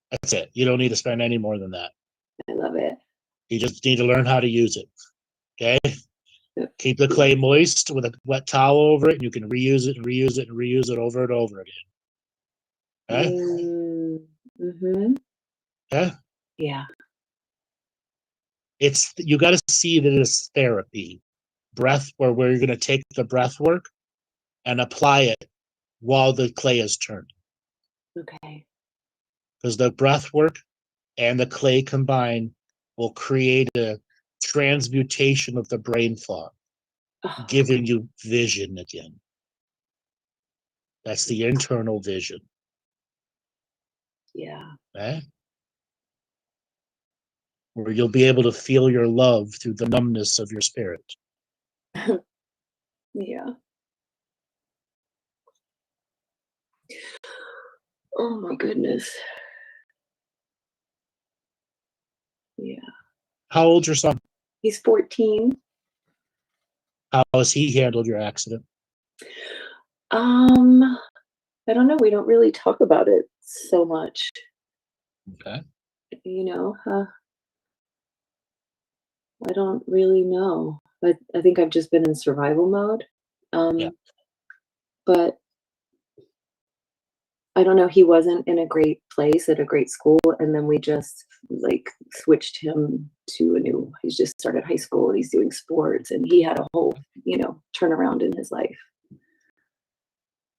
That's it. You don't need to spend any more than that. I love it. You just need to learn how to use it. Okay? Keep the clay moist with a wet towel over it, and you can reuse it and reuse it and reuse it over and over again. Okay? Okay? Yeah. You got to see that it's therapy. Breath, where you're going to take the breath work and apply it while the clay is turned. Okay. Because the breath work and the clay combined will create a transmutation of the brain fog, giving you vision again. That's the internal vision. Yeah. Okay? Where you'll be able to feel your love through the numbness of your spirit. Yeah. Oh my goodness. Yeah. How old's your son? He's 14. How has he handled your accident? I don't know. We don't really talk about it so much. Okay. I don't really know. I think I've just been in survival mode. But I don't know. He wasn't in a great place at a great school, and then we just switched him to he's just started high school and he's doing sports, and he had a whole, turnaround in his life.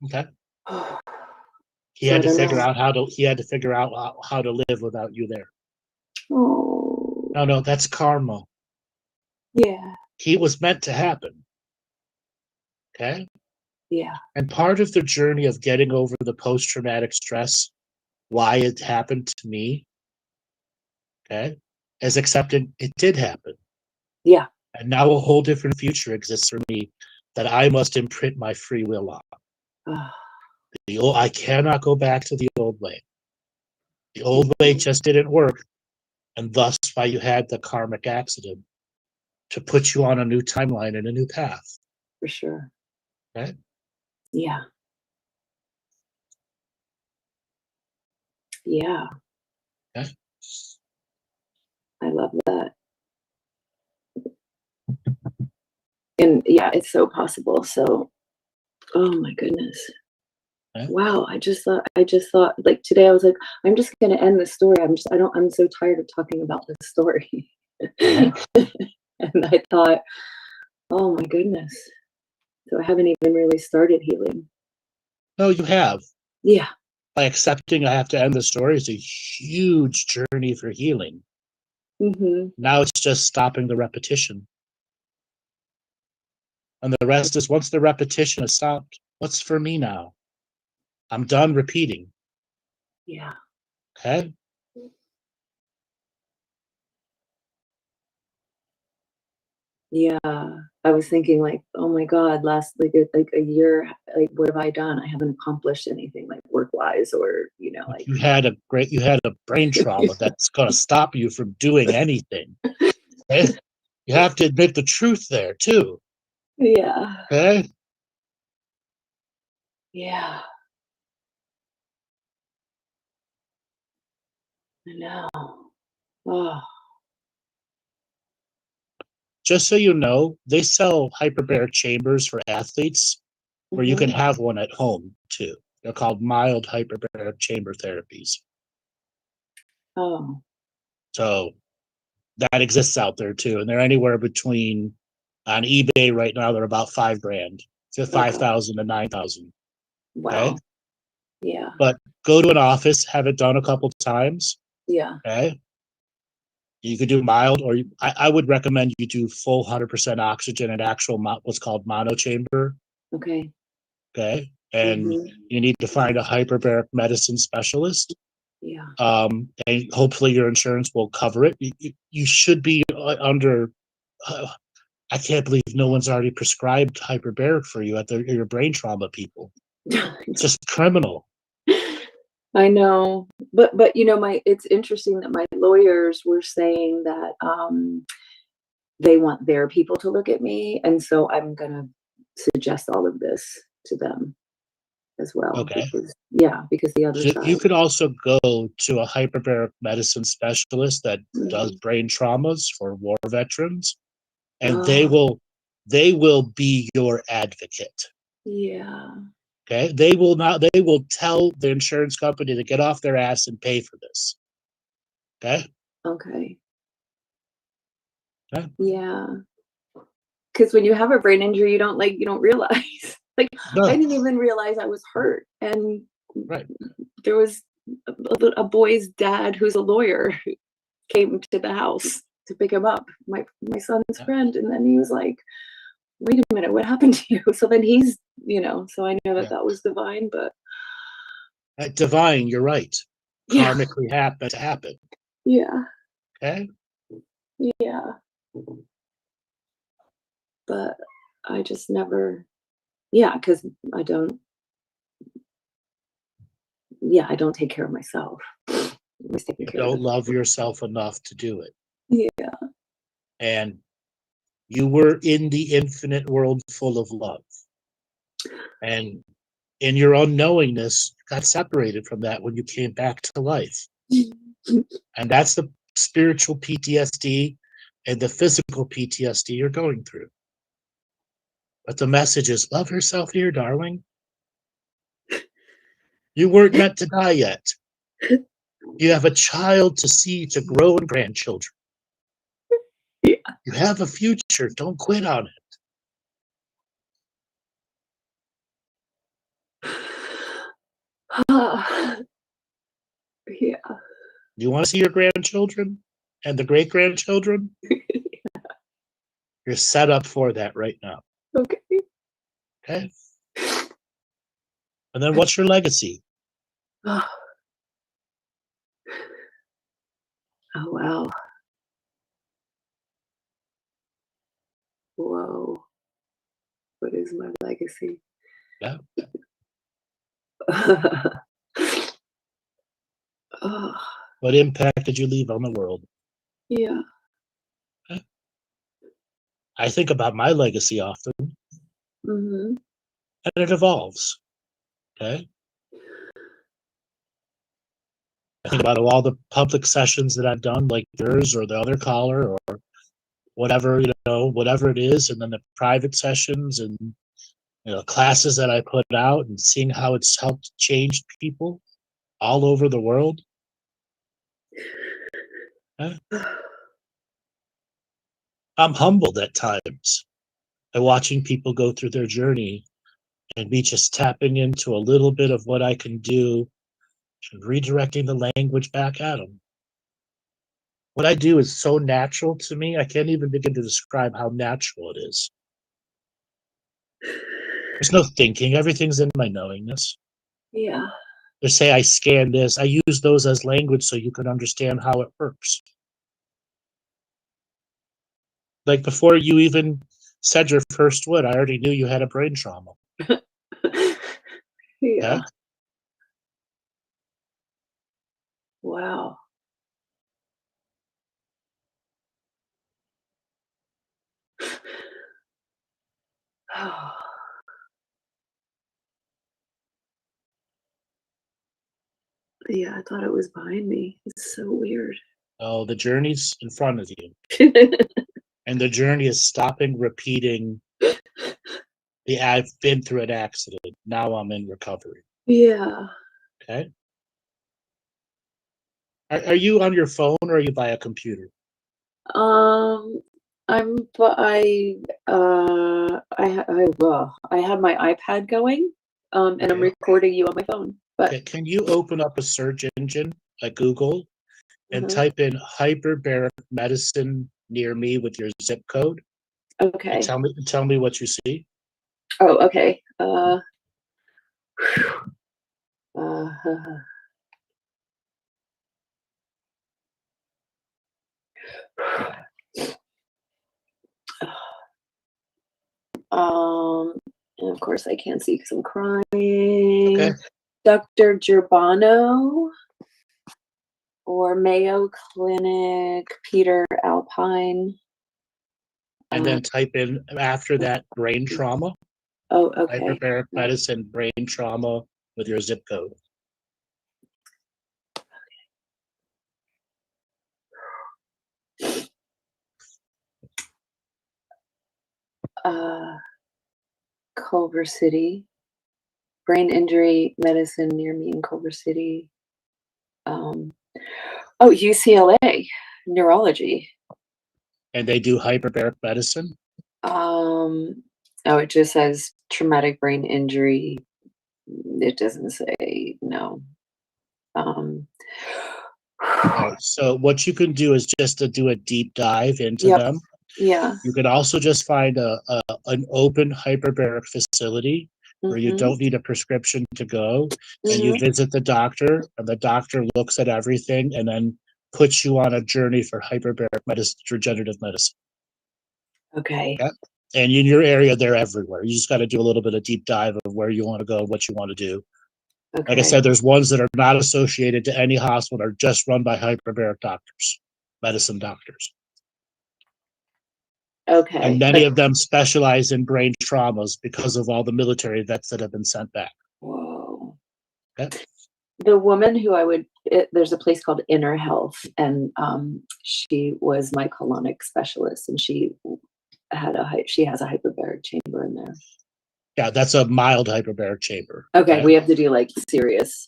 Okay. He had to figure out how to live without you there. Oh, No, that's karma. yeah, He was meant to happen. Okay? yeah. And part of the journey of getting over the post-traumatic stress, why it happened to me, okay, is accepting it did happen. Yeah. And now a whole different future exists for me that I must imprint my free will on. Oh, I cannot go back to the old way. The old way just didn't work, and thus why you had the karmic accident to put you on a new timeline and a new path. for sure. Okay? Yeah. Yeah. Okay? I love that. And yeah, it's so possible. So, oh my goodness. Okay? Wow. I just thought like today I was like, I'm just gonna end the story. I'm so tired of talking about this story. Uh-huh. And I thought, oh my goodness. So I haven't even really started healing. No, you have. Yeah. By accepting I have to end the story is a huge journey for healing. Mm-hmm. Now it's just stopping the repetition. And the rest is once the repetition is stopped, what's for me now? I'm done repeating. Yeah. Okay? Yeah. I was thinking like, oh my God, last like a year, like what have I done? I haven't accomplished anything like work wise or, like You had a brain trauma that's gonna stop you from doing anything. Okay? You have to admit the truth there too. yeah. Okay? Yeah. I know. Oh. Just so you know, they sell hyperbaric chambers for athletes where you can Mhm. have one at home too. They're called mild hyperbaric chamber therapies. Oh. So that exists out there too. And they're anywhere between on eBay right now, they're about $5,000 to Okay. 5,000 to 9,000. Okay. Wow. Yeah. But go to an office, have it done a couple times. Yeah. Okay. You could do mild, or I would recommend you do full 100% oxygen and actual what's called mono chamber. Okay. Okay. And Mhm. you need to find a hyperbaric medicine specialist. Yeah. And hopefully your insurance will cover it. You should be under. I can't believe no one's already prescribed hyperbaric for you at your brain trauma people. It's just criminal. I know. But it's interesting that my lawyers were saying that they want their people to look at me. And so I'm gonna suggest all of this to them as well. Okay. Because the other So side. you could also go to a hyperbaric medicine specialist that does brain traumas for war veterans, and they Oh, will be your advocate. yeah. Okay. They will tell the insurance company to get off their ass and pay for this. Okay. Okay. Okay? Yeah. Because when you have a brain injury, you don't realize. Like I No. didn't even realize I was hurt, and Right. there was a boy's dad who's a lawyer who came to the house to pick him up, my son's friend, and then he was like, "Wait a minute, what happened to you?" So then he's, so I know that Yeah. that was divine, but Divine, you're right. yeah, Karmically happened to happen. yeah, Okay. yeah. But I just never, yeah, because I don't, I don't take care of myself. I was taking You care of don't them. love yourself enough to do it. Yeah. And you were in the infinite world full of love. And in your unknowingness, you got separated from that when you came back to life. And that's the spiritual PTSD and the physical PTSD you're going through. But the message is love yourself here, darling. You weren't meant to die yet. You have a child to see, to grow, and grandchildren. Yeah. You have a future. Don't quit on it. Yeah. You want to see your grandchildren? and the great-grandchildren, you're set up for that right now. Okay. Okay? And then what's your legacy? Oh, wow. Whoa. What is my legacy? Yeah. Oh, What impact did you leave on the world? yeah. Okay? I think about my legacy often, Mm-hmm. and it evolves. Okay? I think about all the public sessions that I've done, like yours or the other caller or whatever, whatever it is, and then the private sessions and classes that I put out and seeing how it's helped change people all over the world. Okay? I'm humbled at times by watching people go through their journey and me just tapping into a little bit of what I can do and redirecting the language back at them. What I do is so natural to me, I can't even begin to describe how natural it is. There's no thinking, everything's in my knowingness. Yeah. They say I scan this, I use those as language so you can understand how it works. Like before you even said your first word, I already knew you had a brain trauma. Yeah. Yeah? Wow. Yeah, I thought it was behind me. It's so weird. Oh, the journey's in front of you. And the journey is stopping repeating I've been through an accident. Now I'm in recovery. Yeah. Okay. Are you on your phone or are you by a computer? I have my iPad going, and I'm Okay. recording you on my phone. But Okay. Can you open up a search engine like Google and uh-huh. type in hyperbaric medicine near me with your zip code? Okay. And tell me what you see. Oh, okay. And of course I can't see because I'm crying. Okay. Dr. Girbano or Mayo Clinic, Peter Alpine. And then type in after that brain trauma. Oh, okay. Hyperbaric medicine brain trauma with your zip code. Culver City. Brain injury medicine near me in Culver City. UCLA neurology. And they do hyperbaric medicine? It just says traumatic brain injury. It doesn't say no. Right. So what you can do is just to do a deep dive into Yep. them. Yeah. You could also just find an open hyperbaric facility where you don't need a prescription to go, and you visit the doctor, and the doctor looks at everything and then puts you on a journey for hyperbaric medicine, regenerative medicine. Okay. Yeah. And in your area, they're everywhere. You just got to do a little bit of deep dive of where you want to go, what you want to do. Okay. Like I said, there's ones that are not associated to any hospital, are just run by hyperbaric doctors, medicine doctors. Okay. And many of them specialize in brain traumas because of all the military vets that have been sent back. Whoa. Okay. The woman who there's a place called Inner Health, and she was my colonic specialist, and she has a hyperbaric chamber in there. Yeah, that's a mild hyperbaric chamber. Okay, we have to do like serious.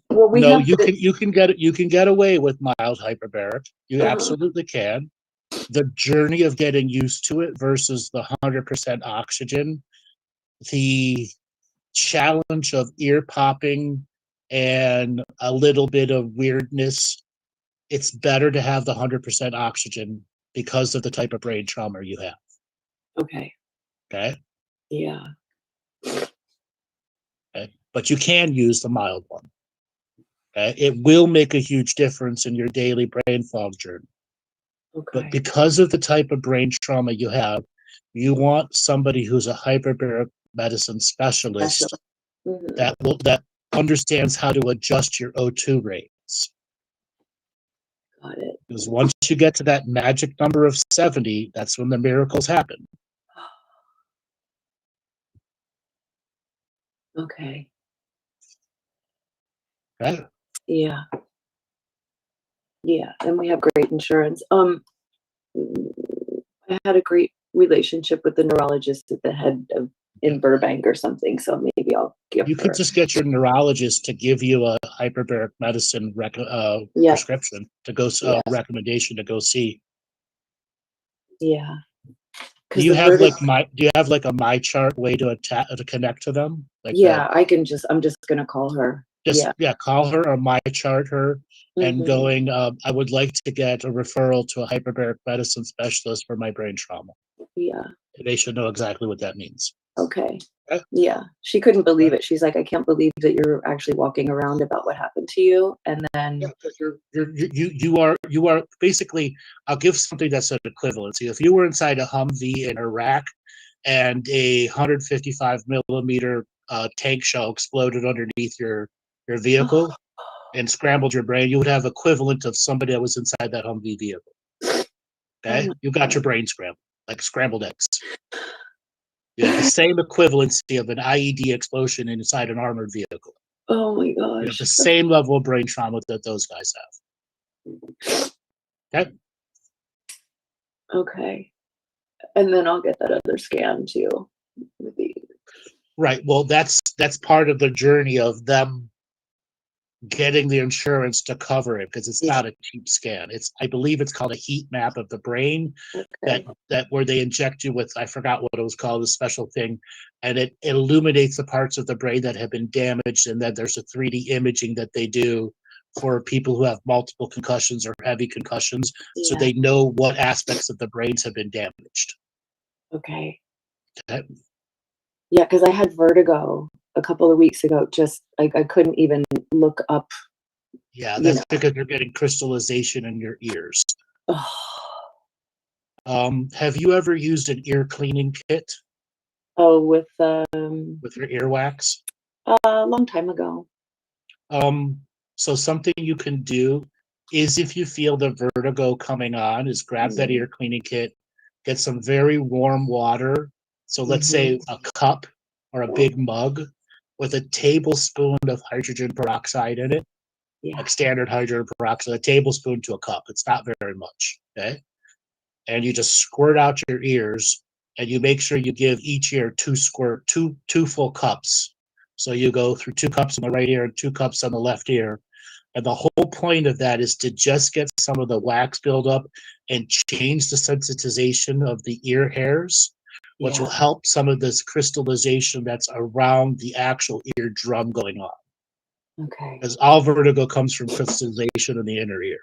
Well, you can get away with mild hyperbaric. You absolutely can. The journey of getting used to it versus the 100% oxygen, the challenge of ear popping and a little bit of weirdness it's better to have the 100% oxygen because of the type of brain trauma you have. Okay. Okay. Yeah. Okay. But you can use the mild one. Okay. It will make a huge difference in your daily brain fog journey. But Okay. because of the type of brain trauma you have, you want somebody who's a hyperbaric medicine specialist Mhm. that understands how to adjust your O2 rates. Got it. Because once you get to that magic number of 70, that's when the miracles happen. Okay. Okay? Yeah. Yeah. And we have great insurance. I had a great relationship with the neurologist at the head of in Burbank or something. So maybe I'll give You her. could just get your neurologist to give you a hyperbaric medicine Yeah. prescription to go, Yeah. recommendation to go see. Yeah. Do you have like a my chart way to connect to them? Like yeah, I'm just gonna call her. call her or my chart her and Mhm. going, I would like to get a referral to a hyperbaric medicine specialist for my brain trauma. Yeah. They should know exactly what that means. Okay. Okay. Yeah. She couldn't believe it. She's like, I can't believe that you're actually walking around about what happened to you. And then Yeah, because you are basically, I'll give something that's an equivalency. If you were inside a Humvee in Iraq and a 155 millimeter tank shell exploded underneath your vehicle and scrambled your brain, you would have equivalent of somebody that was inside that Humvee vehicle. Okay, you got your brain scrambled, like scrambled eggs. You have the same equivalency of an IED explosion inside an armored vehicle. oh my You have gosh. the same level of brain trauma that those guys have. Okay. Okay. And then I'll get that other scan too. Right. Well, that's part of the journey of them getting the insurance to cover it because it's not a cheap scan. I believe it's called a heat map of the brain that where they inject you with, I forgot what it was called, a special thing, and it illuminates the parts of the brain that have been damaged, and then there's a 3D imaging that they do for people who have multiple concussions or heavy concussions, so they know what aspects of the brains have been damaged. Okay. Okay. Yeah, because I had vertigo a couple of weeks ago. Just I couldn't even look up. Yeah, that's because you're getting crystallization in your ears. Have you ever used an ear cleaning kit? Oh, with your earwax? a long time ago. So something you can do is, if you feel the vertigo coming on, is grab that ear cleaning kit, get some very warm water. So let's say a cup or a big mug with a tablespoon of hydrogen peroxide in it, like standard hydrogen peroxide, a tablespoon to a cup. It's not very much, okay? And you just squirt out your ears, and you make sure you give each ear two full cups. So you go through 2 cups in the right ear and 2 cups on the left ear. And the whole point of that is to just get some of the wax buildup and change the sensitization of the ear hairs, which will help some of this crystallization that's around the actual eardrum going on. Okay. Because all vertigo comes from crystallization in the inner ear.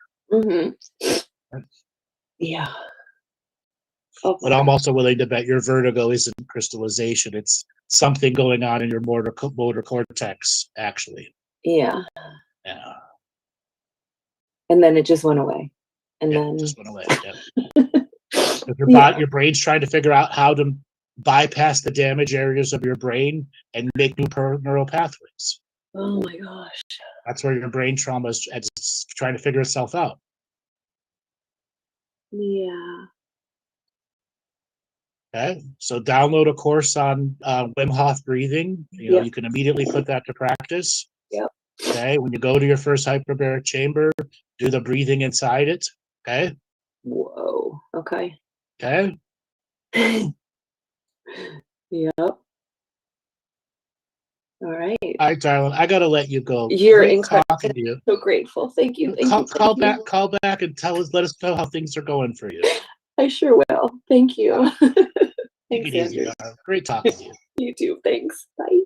Yeah. But I'm also willing to bet your vertigo isn't crystallization. It's something going on in your motor cortex, actually. Yeah. Yeah. And then it just went away. And then it just went away. Yeah. Your brain's trying to figure out how to bypass the damaged areas of your brain and make new neural pathways. Oh my gosh. That's where your brain trauma is trying to figure itself out. Yeah. Okay, so download a course on Wim Hof breathing. You can immediately put that to practice. Yep. Okay, when you go to your first hyperbaric chamber, do the breathing inside it. Okay. Whoa. Okay. Okay. Yep. All right. All right, darling. I gotta let you go. You're Great incredible. talking to you. So grateful. Thank you. Call back and let us know how things are going for you. I sure will. Thank you. Take it easy. Great talking to you. You too. Thanks. Bye.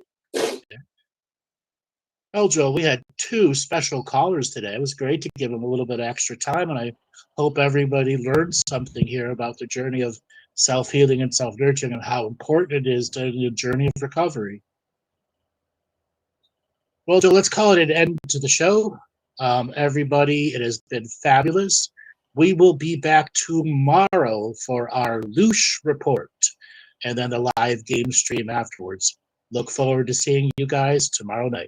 Well, Joe, we had two special callers today. It was great to give them a little bit of extra time, and I hope everybody learned something here about the journey of self-healing and self-nurturing and how important it is to the journey of recovery. Well, Joe, let's call it an end to the show. Everybody, it has been fabulous. We will be back tomorrow for our Loosh report and then the live game stream afterwards. Look forward to seeing you guys tomorrow night.